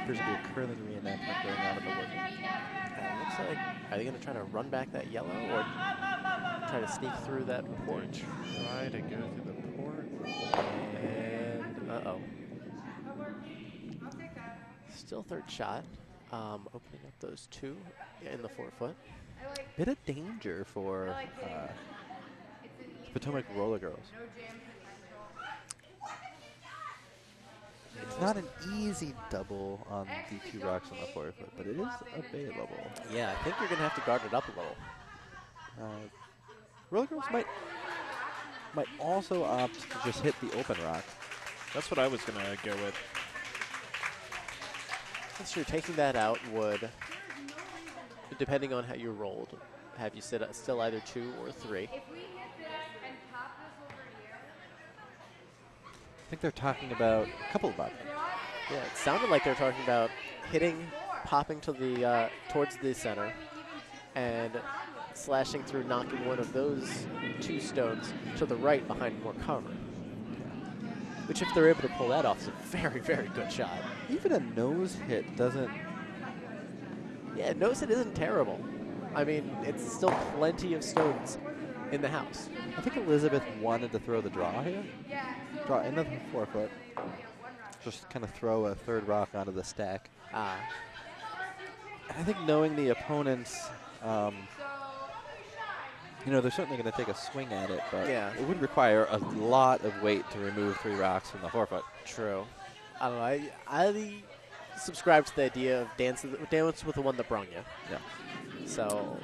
there's a curling reenactment going on in the wood. It looks like, are they going to try to run back that yellow or try to sneak through that porch? Try to go through the port. And, uh-oh. Still 3rd shot. Opening up those 2 in the 4-foot. Bit of danger for Potomac Roller Girls. It's not an easy double on the 2 rocks on the 4-foot, but it is available. Yeah, I think you're going to have to guard it up a little. Roller Girls might also opt to just hit the open rock. That's what I was going to go with. Sure, taking that out would, depending on how you rolled, have you sit still either 2 or 3. If we hit this and pop this over here, I think they're talking about a couple of options. Yeah, it sounded like they're talking about hitting, popping to the towards the center, and slashing through, knocking one of those 2 stones to the right behind more cover. Which, if they're able to pull that off, is a very, very good shot. Even a nose hit doesn't. Yeah, nose hit isn't terrible. I mean, it's still plenty of stones in the house. I think Elizabeth wanted to throw the draw here. Draw into the 4-foot. Just kind of throw a 3rd rock onto the stack. Ah. And I think knowing the opponents, you know, they're certainly going to take a swing at it, but Yeah. it would require a lot of weight to remove 3 rocks from the 4-foot. True. I don't know. I subscribe to the idea of dance with the one that brung you. Yeah. So,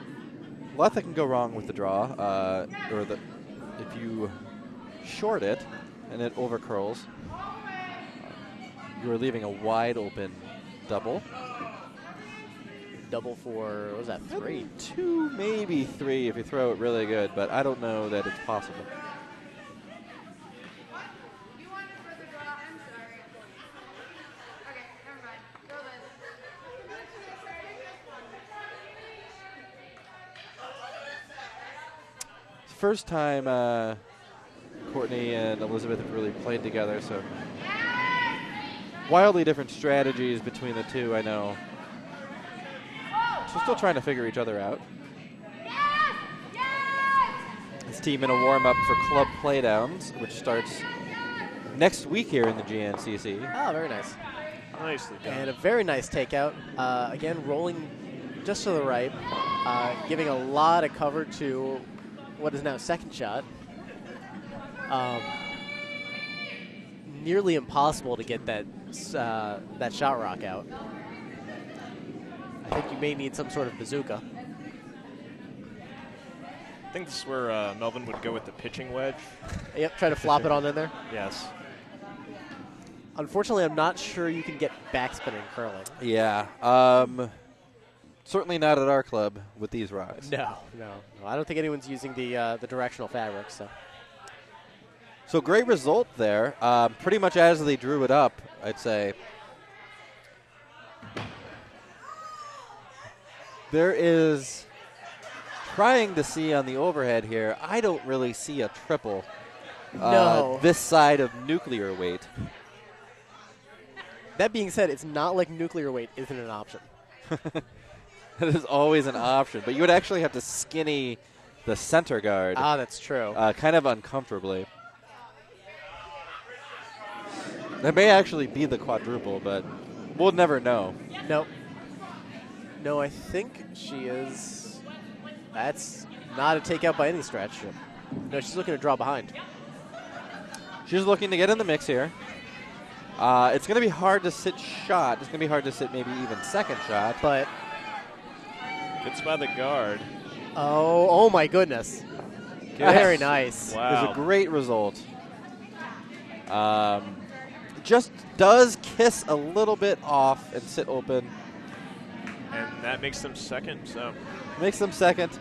A lot that can go wrong with the draw, if you short it and it overcurls, you are leaving a wide open double. double for, what was that, 3? 2, maybe 3 if you throw it really good, but I don't know that it's possible. you want to further draw? I'm sorry. Okay, never mind. Go Liz. First time Courtney and Elizabeth have really played together, so wildly different strategies between the two, I know. So still trying to figure each other out. This team in a warm-up for club playdowns, which starts next week here in the GNCC. Oh, very nice. Nicely done. And a very nice takeout. Again, rolling just to the right, giving a lot of cover to what is now second shot. Nearly impossible to get that shot rock out. I think you may need some sort of bazooka. I think this is where Melvin would go with the pitching wedge. Yep, try to flop it on in there. Yes. Unfortunately, I'm not sure you can get backspin in curling. Yeah. Certainly not at our club with these rocks. No. I don't think anyone's using the directional fabric. So great result there. Pretty much as they drew it up, I'd say. There is trying to see on the overhead here. I don't really see a triple. No. This side of nuclear weight. That being said, it's not like nuclear weight isn't an option. That is always an option, but you would actually have to skinny the center guard. Ah, that's true. Kind of uncomfortably. That may actually be the quadruple, but we'll never know. Nope. No, I think she is. That's not a takeout by any stretch. No, she's looking to draw behind. She's looking to get in the mix here. It's going to be hard to sit shot. It's going to be hard to sit maybe even second shot. But Gets by the guard. oh my goodness. Very nice. Wow. It was a great result. Just does kiss a little bit off and sit open. And that makes them second. So Makes them second.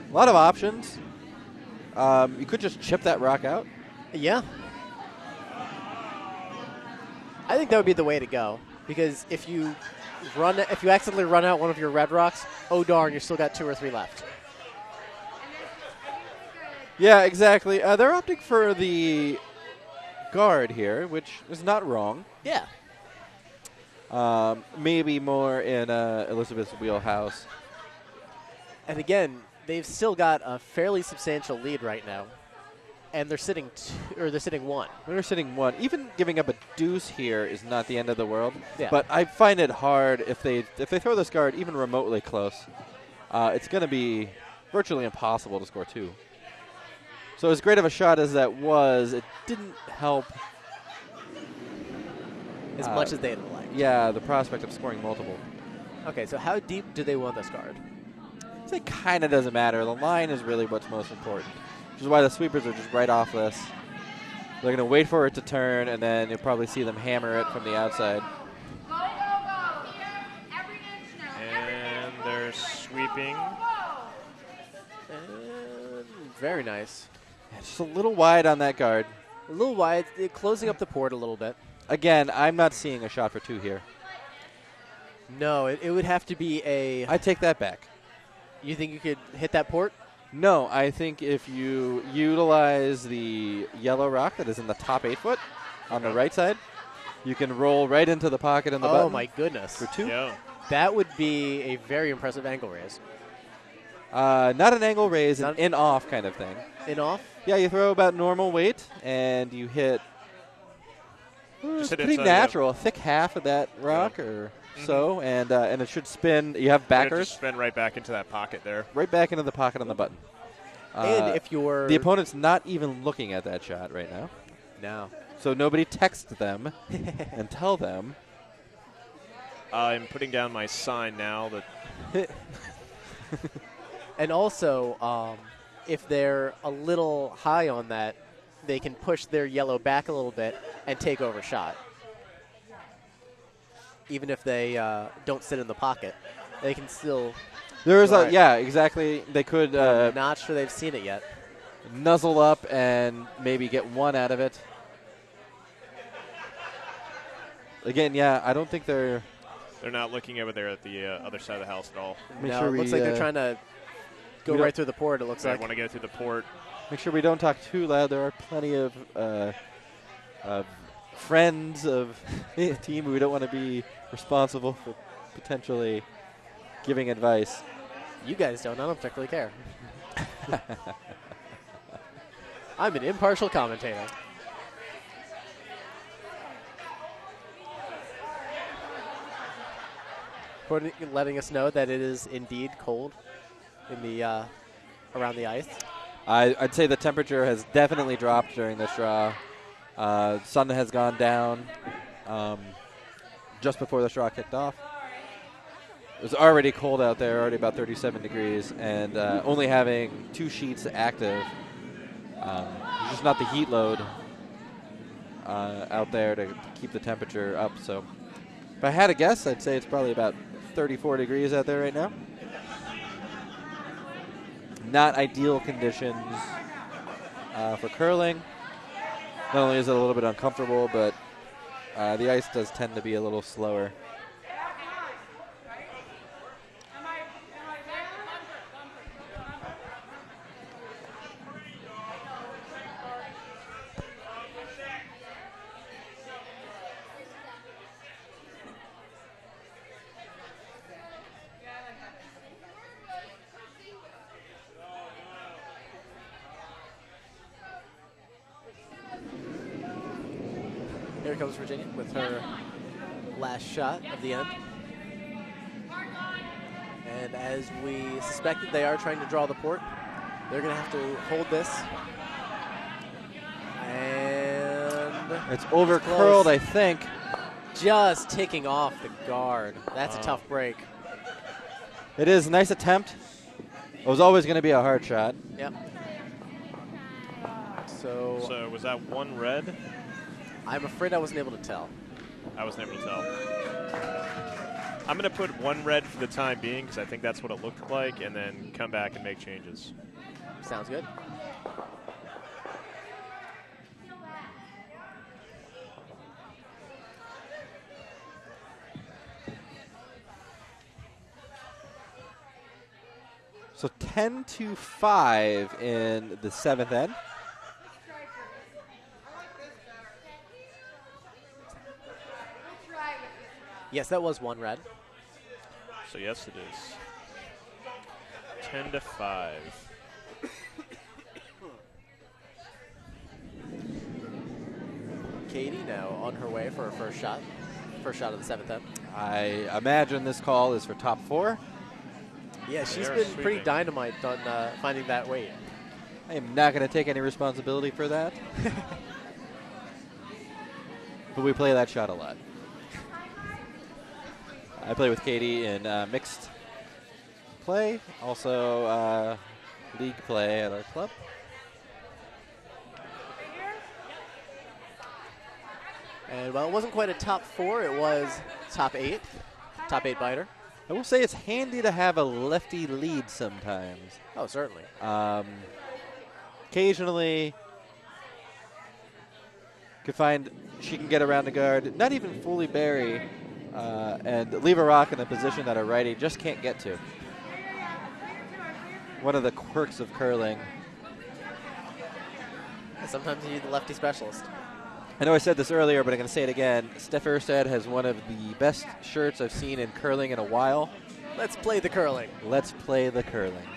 A lot of options. You could just chip that rock out. Yeah. I think that would be the way to go, because if you accidentally run out one of your red rocks, oh darn, you still got 2 or 3 left. Yeah, exactly. They're opting for the guard here, which is not wrong. Yeah. Maybe more in Elizabeth's wheelhouse. And again, they've still got a fairly substantial lead right now, and they're sitting 1. They're sitting 1. Even giving up a deuce here is not the end of the world. Yeah. But I find it hard if they throw this guard even remotely close. It's going to be virtually impossible to score 2. So as great of a shot as that was, it didn't help As much as they'd like. Yeah, the prospect of scoring multiple. Okay, so how deep do they want this guard? It kind of doesn't matter. The line is really what's most important, which is why the sweepers are just right off this. They're going to wait for it to turn, and then you'll probably see them hammer it from the outside. Go, go, go. Every inch now. and they're sweeping. And very nice. Yeah, just a little wide on that guard. A little wide, closing up the port a little bit. Again, I'm not seeing a shot for 2 here. No, it would have to be a... I take that back. You think you could hit that port? No, I think if you utilize the yellow rock that is in the top 8 foot on the right side, you can roll right into the pocket in the button. Oh, my goodness. For 2. Yeah. That would be a very impressive angle raise. Not an angle raise, an in-off kind of thing. In-off? Yeah, you throw about normal weight, and you hit... Just hit pretty inside, natural, a thick half of that rock or so, and it should spin. You have And it backers just spin right back into that pocket there. right back into the pocket on the button. And if you're... The opponent's not even looking at that shot right now. No. So nobody text them and tell them. I'm putting down my sign now that And also, if they're a little high on that, they can push their yellow back a little bit and take over shot. Even if they don't sit in the pocket, they can still... There is Right. yeah, exactly. They could I'm not sure they've seen it yet. nuzzle up and maybe get 1 out of it. Again, yeah, I don't think they're... they're not looking over there at the other side of the house at all. Make No, sure it looks we, like they're trying to go we right don't- through the port, it looks So I like. want to go through the port. Make sure we don't talk too loud. There are plenty of friends of a team who don't want to be responsible for potentially giving advice. You guys don't. I don't particularly care. I'm an impartial commentator. Letting us know that it is indeed cold in the around the ice. I'd say the temperature has definitely dropped during this draw. Sun has gone down just before the draw kicked off. It was already cold out there, already about 37 degrees, and only having 2 sheets active. There's just not the heat load out there to keep the temperature up. So if I had to guess, I'd say it's probably about 34 degrees out there right now. Not ideal conditions for curling. Not only is it a little bit uncomfortable, but the ice does tend to be a little slower. Here comes Virginia with her last shot of the end. And as we suspected, they are trying to draw the port. They're going to have to hold this. And It's over-curled, I think. Just ticking off the guard. That's a tough break. It is a nice attempt. It was always going to be a hard shot. Yep. So was that 1 red? I'm afraid I wasn't able to tell. I wasn't able to tell. I'm going to put 1 red for the time being because I think that's what it looked like, and then come back and make changes. Sounds good. So 10-5 in the 7th end. Yes, that was 1 red. So yes, it is. 10-5. Katie now on her way for her first shot. First shot of the 7th end. I imagine this call is for top 4. Yeah, she's They're been sweeping. pretty dynamite on finding that weight. I am not going to take any responsibility for that. But we play that shot a lot. I play with Katie in mixed play, also league play at our club. And while it wasn't quite a top 4, it was top 8. Top 8 biter. I will say it's handy to have a lefty lead sometimes. Oh, certainly. Occasionally, could find she can get around the guard, not even fully bury, and leave a rock in a position that a righty just can't get to. One of the quirks of curling. Sometimes you need the lefty specialist. I know I said this earlier, but I'm going to say it again. Steph Erstad has one of the best shirts I've seen in curling in a while. Let's play the curling. Let's play the curling.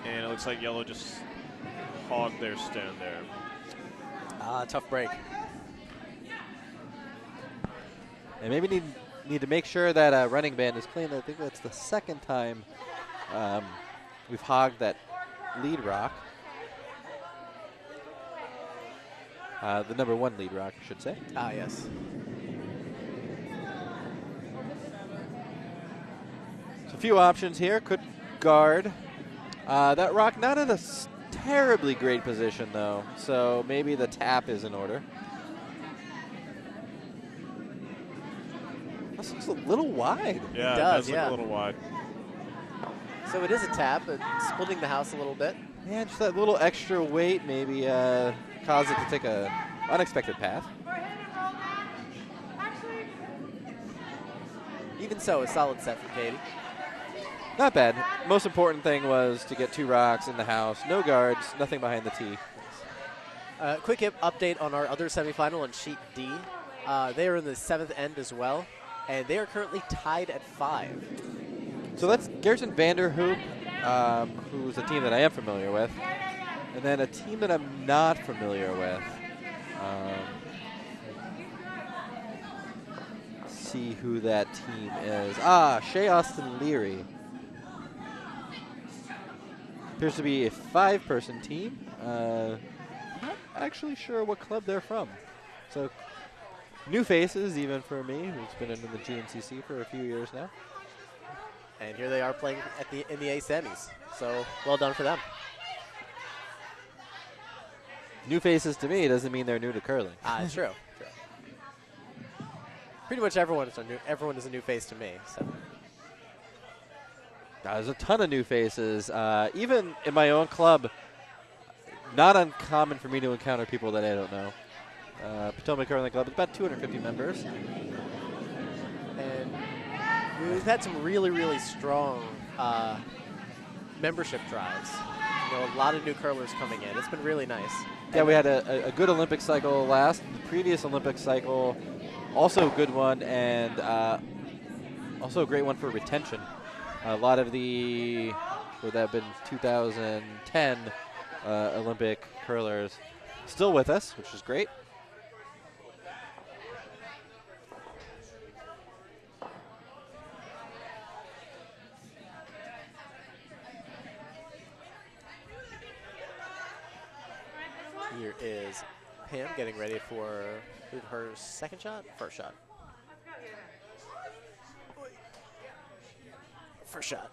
And it looks like yellow just hogged their stone there. Tough break. And maybe need to make sure that running band is clean. I think that's the second time we've hogged that lead rock. The number 1 lead rock, I should say. Ah, yes. So a few options here. Could guard. That rock not in a terribly great position, though. So maybe the tap is in order. This looks a little wide. Yeah, It it does, does look yeah. a little wide. So it is a tap, but splitting the house a little bit. Yeah, just that little extra weight maybe caused it to take a unexpected path. Even so, a solid set from Katie. Not bad. Most important thing was to get 2 rocks in the house. No guards, nothing behind the tee. Quick update on our other semifinal on Sheet D. They are in the 7th end as well, and they are currently tied at 5. So that's Garrison Vanderhoop, who's a team that I am familiar with, and then a team that I'm not familiar with. Let's see who that team is. Shea Austin Leary. Appears to be a 5-person team. Not actually sure what club they're from. So new faces, even for me, who's been in the GNCC for a few years now. And here they are playing in the A semis. So well done for them. New faces to me doesn't mean they're new to curling. True. Pretty much everyone is a new face to me. So. There's a ton of new faces. Even in my own club, not uncommon for me to encounter people that I don't know. Potomac Curling Club is about 250 members. And we've had some really, really strong membership drives. A lot of new curlers coming in. It's been really nice. Yeah, we had a good Olympic cycle last. The previous Olympic cycle, also a good one, and also a great one for retention. A lot of would that have been 2010 Olympic curlers still with us, which is great. Here is Pam getting ready for her second shot? First shot. First shot.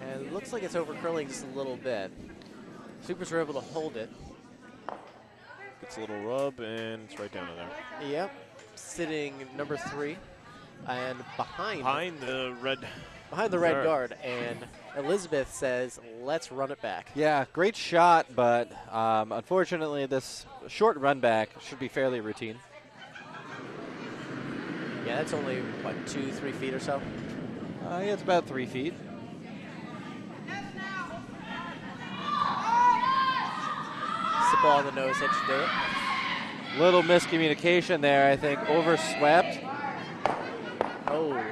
And it looks like it's over curling just a little bit. Supers are able to hold it. Gets a little rub, and it's right down to there. Yep. Sitting number 3 and behind the red guard, and Elizabeth says, let's run it back. Yeah, great shot, but unfortunately this short run back should be fairly routine. Yeah, that's only, what, 2-3 feet or so? Yeah, it's about 3 feet. The ball on the nose hit should do it. Little miscommunication there, I think. Overswept. Oh,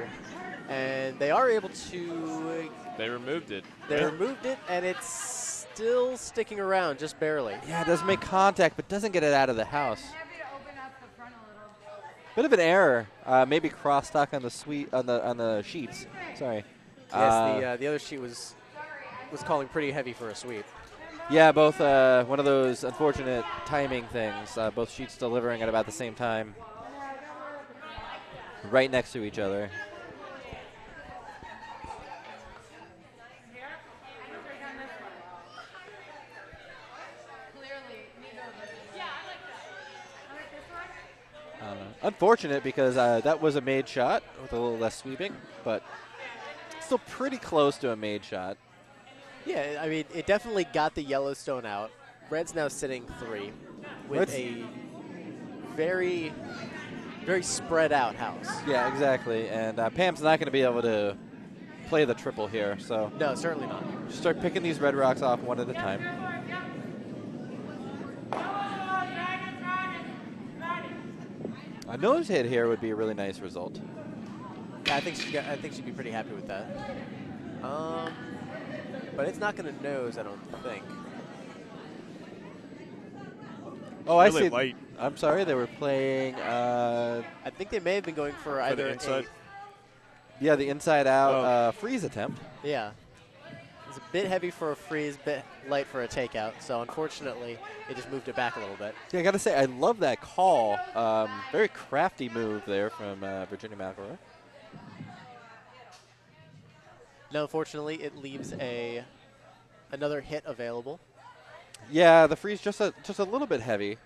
and they are able to. They removed it. They removed it, and it's still sticking around, just barely. Yeah, it does make contact, but doesn't get it out of the house. Bit of an error. Maybe crosstalk on the sheets. Sorry. Yes, the other sheet was calling pretty heavy for a sweep. Yeah, both one of those unfortunate timing things. Both sheets delivering at about the same time, right next to each other. Unfortunate because that was a made shot with a little less sweeping, but still pretty close to a made shot. Yeah, I mean, it definitely got the Yellowstone out. Red's now sitting 3 with a very, very spread out house. Yeah, exactly. And Pam's not going to be able to play the triple here. So no, certainly not. Just start picking these red rocks off one at a time. A nose hit here would be a really nice result. Yeah, I think she'd be pretty happy with that. But it's not going to nose, I don't think. Oh, I really see. Light. I'm sorry, they were playing. I think they may have been going for either the inside. Yeah, the inside out freeze attempt. Yeah. It's a bit heavy for a freeze, bit light for a takeout. So unfortunately, it just moved it back a little bit. Yeah, I got to say, I love that call. Very crafty move there from Virginia McElroy. No, unfortunately, it leaves another hit available. Yeah, the freeze just a little bit heavy.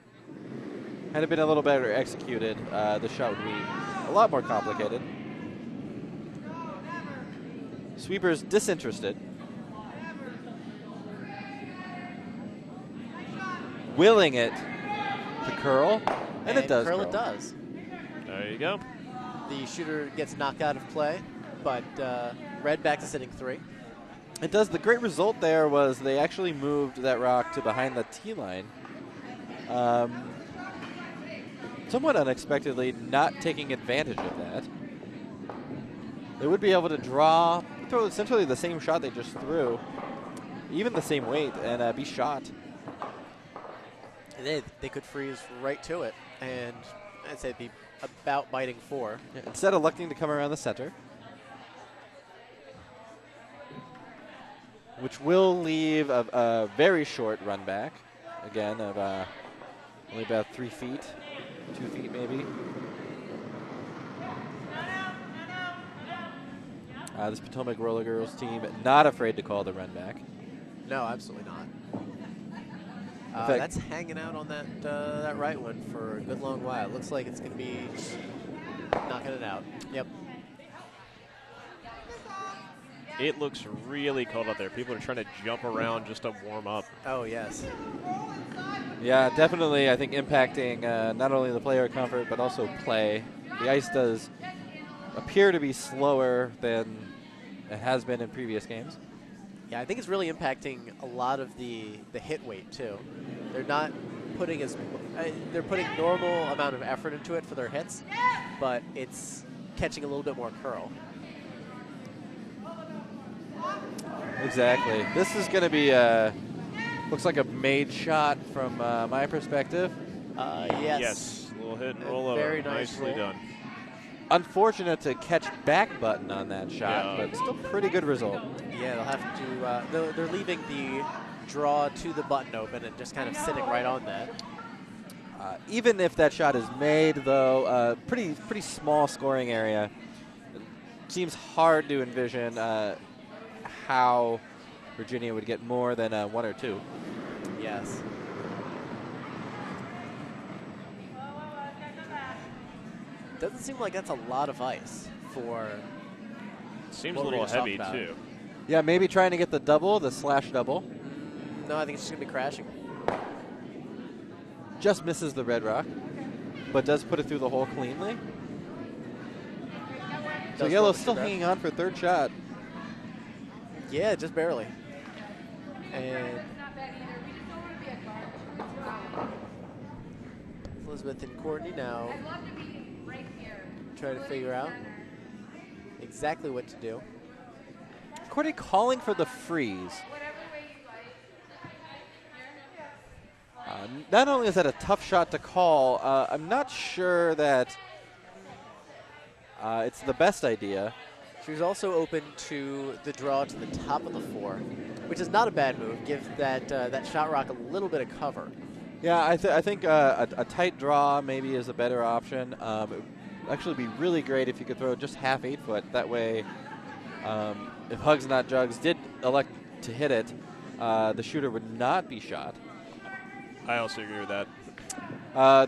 Had it been a little better executed, the shot would be a lot more complicated. Sweeper's disinterested. willing it to curl, and it does curl. curl. It does. There you go. The shooter gets knocked out of play, but red back to sitting 3. It does. The great result there was they actually moved that rock to behind the tee line. Somewhat unexpectedly, not taking advantage of that. They would be able to throw essentially the same shot they just threw, even the same weight, and be shot. They could freeze right to it, and I'd say it'd be about biting 4. Yeah, instead of electing to come around the center, which will leave a very short run back, again, of only about 3 feet, 2 feet maybe. This Potomac Roller Girls team not afraid to call the run back. No, absolutely not. fact- That's hanging out on that right one for a good long while. It looks like it's going to be just knocking it out. Yep. It looks really cold out there. People are trying to jump around just to warm up. Oh, yes. Yeah, definitely, I think impacting not only the player comfort, but also play. The ice does appear to be slower than it has been in previous games. Yeah, I think it's really impacting a lot of the hit weight, too. They're not putting they're putting normal amount of effort into it for their hits, but it's catching a little bit more curl. Exactly. This is going to be looks like a made shot from my perspective. Yes. Yes, a little hit and A roll over. very nice Nicely roll. done. Unfortunate to catch back button on that shot, Yeah. but still pretty good result. Yeah, they'll have to. They're leaving the draw to the button open and just kind of sitting right on that. Even if that shot is made, though, pretty small scoring area. It seems hard to envision how Virginia would get more than 1 or 2. Yes. Doesn't seem like that's a lot of ice for. Seems what a we're little gonna talk heavy, about. too. Yeah, maybe trying to get the slash double. No, I think it's just gonna be crashing. Just misses the red rock, but does put it through the hole cleanly. So Does yellow's focus still your breath. hanging on for third shot. Yeah, just barely. And It's not bad either. We just don't want to be a garbage. Elizabeth and Courtney now I'd love to be right here. trying to figure out exactly what to do. Courtney calling for the freeze. Whatever way you like. Not only is that a tough shot to call, I'm not sure that it's the best idea. She was also open to the draw to the top of the 4, which is not a bad move. Give that shot rock a little bit of cover. Yeah, I think a tight draw maybe is a better option. It would actually be really great if you could throw just half 8 foot. That way, if Hugs Not Jugs did elect to hit it, the shooter would not be shot. I also agree with that.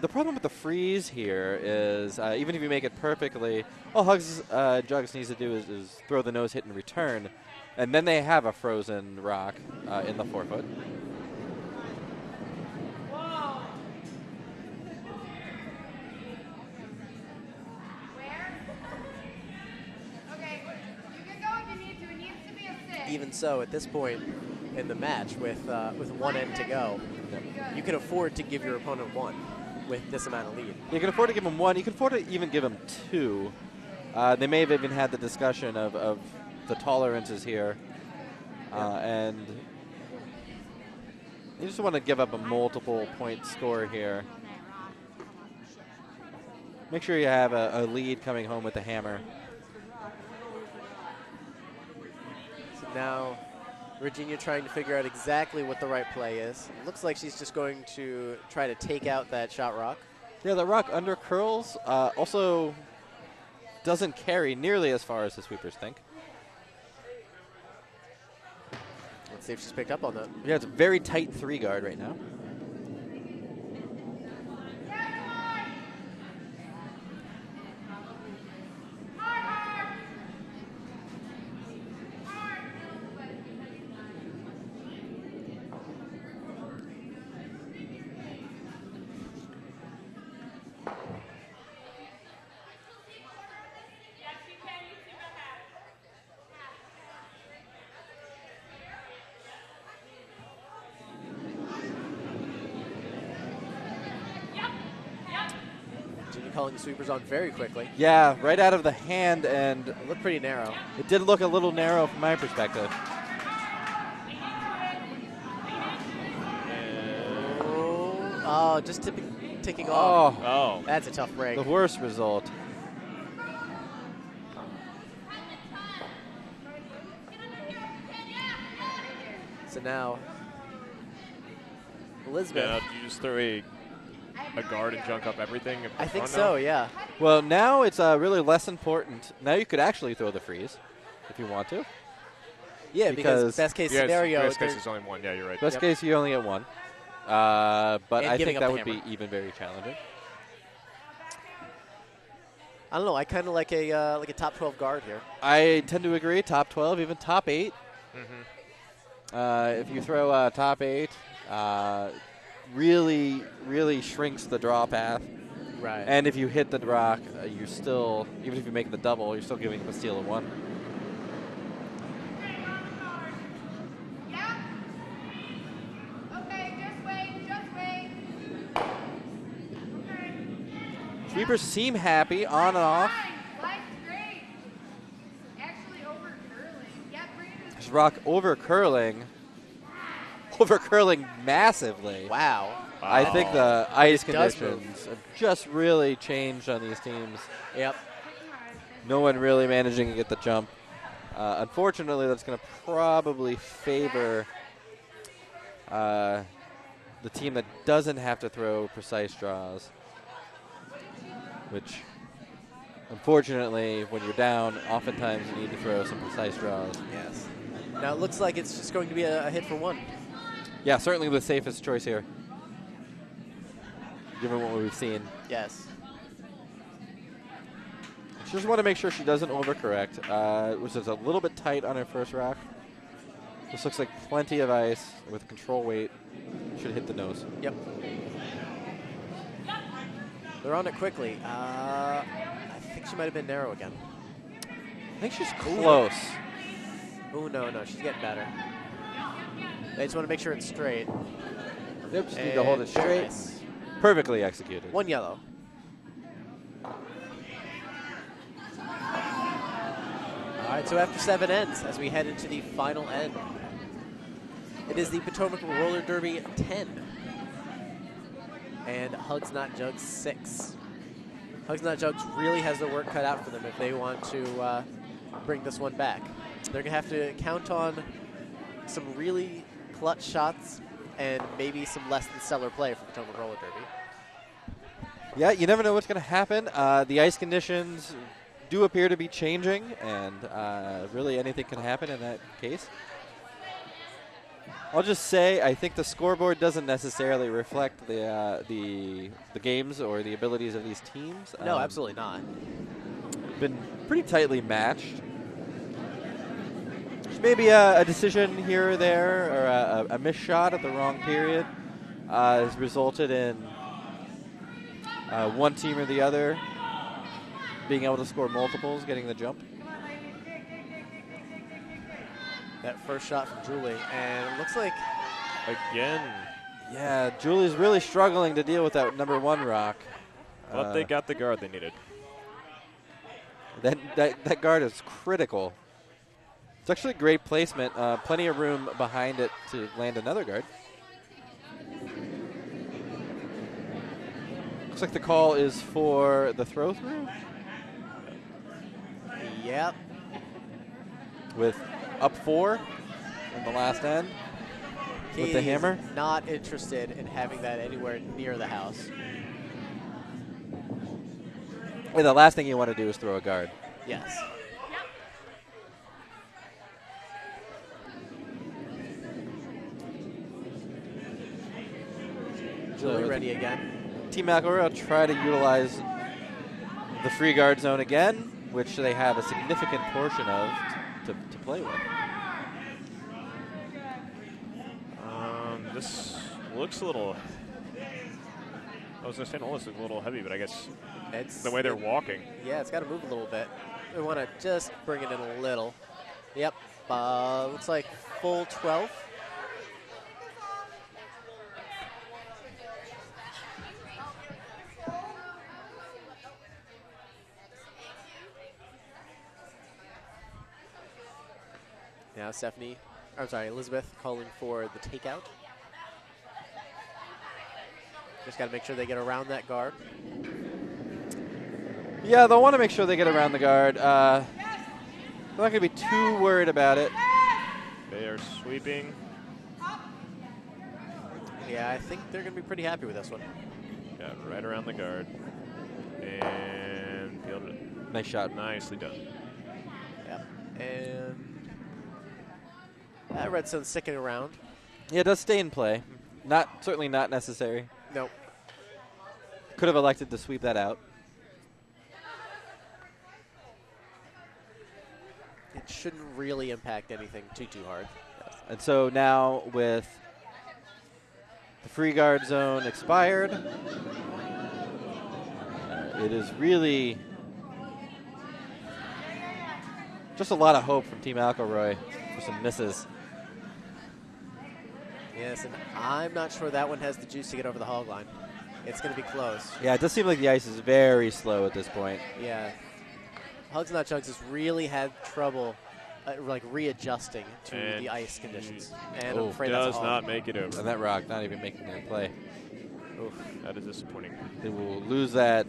The problem with the freeze here is even if you make it perfectly, all Hugs Jugs needs to do is throw the nose hit and return, and then they have a frozen rock in the 4 foot. Where? Okay, you can go if you need to. It needs to be a 6. Even so, at this point in the match, with 1 end to go, you can afford to give your opponent 1 with this amount of lead. You can afford to give him 1. You can afford to even give him 2. They may have even had the discussion of the tolerances here. And you just want to give up a multiple point score here. Make sure you have a lead coming home with the hammer. So now Virginia trying to figure out exactly what the right play is. It looks like she's just going to try to take out that shot rock. Yeah, the rock under curls also doesn't carry nearly as far as the sweepers think. Let's see if she's picked up on that. Yeah, it's a very tight 3 guard right now. calling the sweepers on very quickly. Yeah, right out of the hand, and It looked pretty narrow. it did look a little narrow from my perspective. Oh, just ticking off. Oh, Oh. That's a tough break. the worst result. So now, Elizabeth. Yeah, you just throw a guard and junk up everything? I think so, yeah. Well, now it's really less important. Now you could actually throw the freeze if you want to. Yeah, because Because- best case Yeah, scenario, best case they're- is only one. Yeah, you're right. Best case, you only get one. But And I giving think up that the would be hammer. even very challenging. I don't know. I kind of like a top 12 guard here. I tend to agree. Top 12, even top 8. If you throw top 8, really, really shrinks the draw path. Right. And if you hit the rock, you're still, even if you make the double, you're still giving them a steal of 1. Yeah? Okay, just wait, just wait. Okay. Sweepers seem happy on and off. Line's great. Actually, over curling. Yeah, bring it to There's rock over curling. Over curling massively. wow. I think the ice It does conditions have just really changed on these teams. Yep. No one really managing to get the jump. Unfortunately, that's going to probably favor the team that doesn't have to throw precise draws. Which, unfortunately, when you're down, oftentimes you need to throw some precise draws. Yes. Now it looks like it's just going to be a hit for 1. Yeah, certainly the safest choice here, given what we've seen. Yes. She just want to make sure she doesn't overcorrect, which is a little bit tight on her first rock. This looks like plenty of ice with control weight. Should hit the nose. Yep. They're on it quickly. I think she might have been narrow again. I think she's close. Oh, no, she's getting better. They just want to make sure it's straight. Yep, just need to hold it And straight. nice. Perfectly executed. 1 yellow. All right, so after 7 ends, as we head into the final end, it is the Potomac Roller Derby 10 and Hugs Not Jugs 6. Hugs Not Jugs really has their work cut out for them if they want to bring this one back. They're going to have to count on some really clutch shots and maybe some less than stellar play for Potomac Roller Derby. Yeah, you never know what's going to happen. The ice conditions do appear to be changing, and really anything can happen in that case. I'll just say I think the scoreboard doesn't necessarily reflect the games or the abilities of these teams. No, absolutely not. Been pretty tightly matched. There's maybe a decision here or there, or a missed shot at the wrong period has resulted in one team or the other being able to score multiples, getting the jump. That first shot from Julie, and it looks like Again. Yeah, Julie's really struggling to deal with that number 1 rock. But they got the guard they needed. That guard is critical. It's actually a great placement. Plenty of room behind it to land another guard. Looks like the call is for the throw through yep. with up 4 in the last end with the He's hammer. not interested in having that anywhere near the house. And the last thing you want to do is throw a guard. Yes. Julie ready again. Team McElroy will try to utilize the free guard zone again, which they have a significant portion of to play with. This looks a little. I was going to say it almost looks a little heavy, but I guess It's the way they're walking. Yeah, it's got to move a little bit. We want to just bring it in a little. Yep. Looks like full 12. Now Elizabeth calling for the takeout. Just got to make sure they get around that guard. Yeah, they'll want to make sure they get around the guard. They're not going to be too worried about it. They are sweeping. Yeah, I think they're going to be pretty happy with this one. Got right around the guard. And fielded it. Nice shot. Nicely done. Yep. And Redstone's sticking around. Yeah, it does stay in play. Certainly not necessary. Nope. Could have elected to sweep that out. It shouldn't really impact anything too hard. Yes. And so now with the free guard zone expired, it is really just a lot of hope from Team Alcoroy for some misses. Yes, and I'm not sure that one has the juice to get over the hog line. It's going to be close. Yeah, it does seem like the ice is very slow at this point. Yeah. Hugs Not Jugs has really had trouble readjusting to the ice conditions. And I'm afraid does that's not make it over. And that rock not even making that play. Oof, that is disappointing. They will lose that.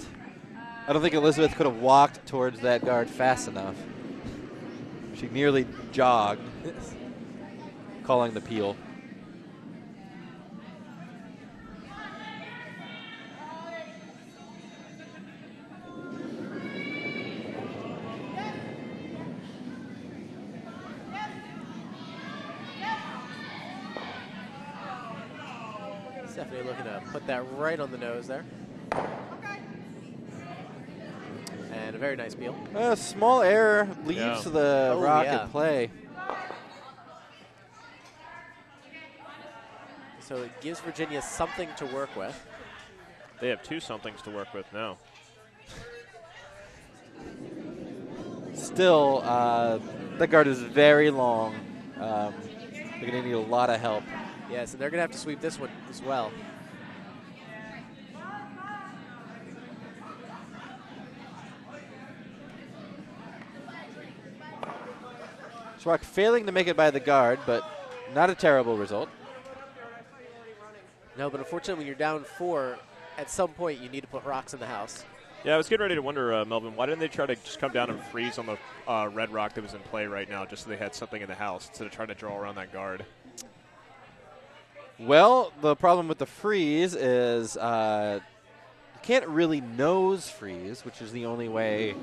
I don't think Elizabeth could have walked towards that guard fast enough. She nearly jogged, calling the peel. Definitely looking to put that right on the nose there. And a very nice peel. A small error leaves the rock in play. So it gives Virginia something to work with. They have two somethings to work with now. Still, the guard is very long. They're going to need a lot of help. Yes, and they're going to have to sweep this one as well. Rock failing to make it by the guard, but not a terrible result. No, but unfortunately when you're down 4, at some point you need to put rocks in the house. Yeah, I was getting ready to wonder, Melvin, why didn't they try to just come down and freeze on the red rock that was in play right now, just so they had something in the house instead of trying to draw around that guard? Well, the problem with the freeze is you can't really nose freeze, which is the only way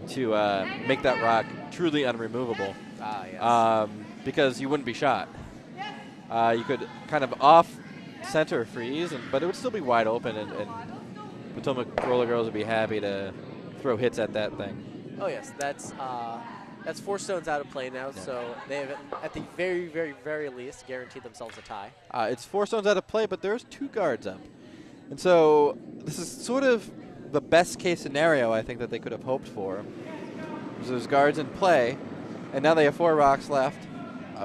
to make that rock truly unremovable. Yes. Because you wouldn't be shot. You could kind of off-center freeze, but it would still be wide open, and Potomac Roller Girls would be happy to throw hits at that thing. Oh, yes. That's 4 stones out of play now, so they have, at the very, very, very least, guaranteed themselves a tie. It's 4 stones out of play, but there's 2 guards up. And so this is sort of the best-case scenario, I think, that they could have hoped for. So there's guards in play, and now they have 4 rocks left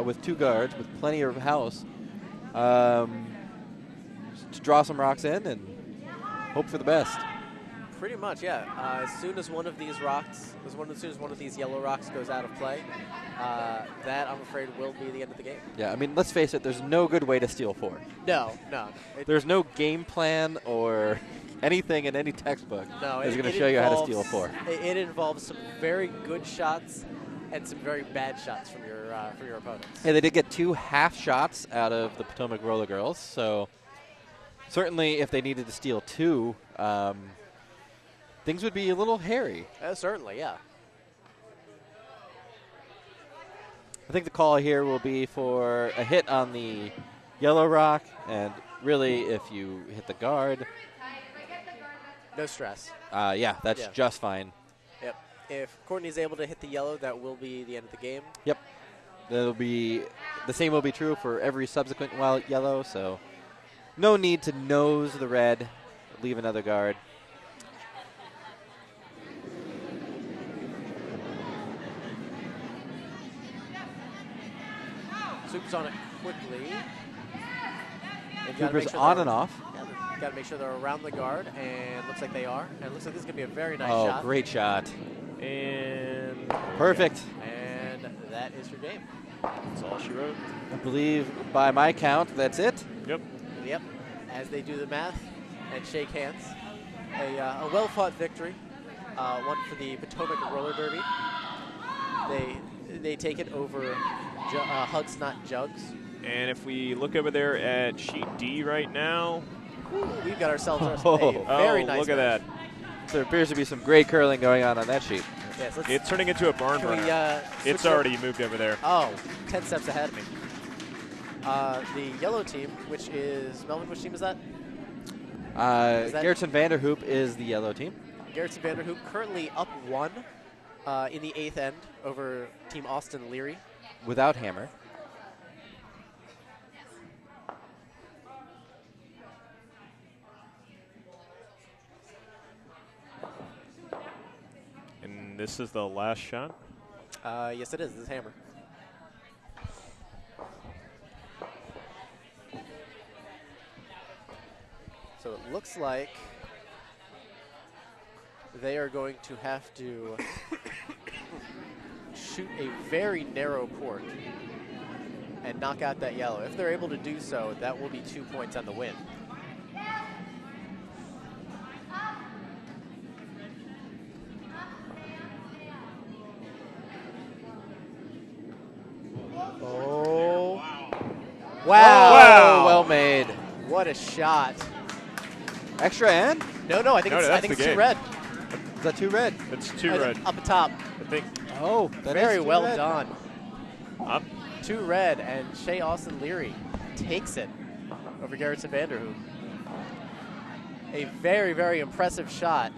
with 2 guards, with plenty of house to draw some rocks in and hope for the best. Pretty much, yeah. As soon as one of these yellow rocks goes out of play, that, I'm afraid, will be the end of the game. Yeah, I mean, let's face it, there's no good way to steal 4. No. There's no game plan or anything in any textbook that's going to show you how to steal 4. It involves some very good shots and some very bad shots from your opponents. Yeah, they did get 2 half shots out of the Potomac Roller Girls, so certainly if they needed to steal 2, things would be a little hairy. Certainly, yeah. I think the call here will be for a hit on the yellow rock, and really, if you hit the guard, no stress. Yeah, that's just fine. Yep. If Courtney's able to hit the yellow, that will be the end of the game. Yep. That'll be the same will be true for every subsequent yellow, so no need to nose the red, leave another guard. Super's on it quickly. Super's on and off. Yeah, got to make sure they're around the guard, and looks like they are. And it looks like this is going to be a very nice shot. Oh, great shot. And perfect. And that is your game. That's all she wrote. I believe by my count, that's it. Yep. Yep. As they do the math and shake hands, a well-fought victory, one for the Potomac roller derby. They take it over Hugs Not Jugs. And if we look over there at sheet D right now, We've got ourselves a Oh, very nice look at match. that. There appears to be some great curling going on that sheet. Yes, let's, It's turning into a barn can we, burner. switch It's it up? already moved over there. Oh, 10 steps ahead of me. The yellow team, which is, Melvin, which team is that? that- Gerritsen Vanderhoop is the yellow team. Gerritsen Vanderhoop currently up 1 in the 8th end over Team Austin Leary. Without Hammer. And this is the last shot. Yes, it is. This is Hammer. So it looks like they are going to have to shoot a very narrow port and knock out that yellow. If they're able to do so, that will be 2 points on the win. Oh. Wow. Wow. Well made. What a shot. Extra end? No, I think No, it's, I that's think the it's 2 game. red. Is that 2 red? It's 2 red. Up atop. I think. Oh, that Very is 2 well red. done. Up. 2 red, and Shea Austin Leary takes it over Gerritsen Vanderhoop. A very, very impressive shot.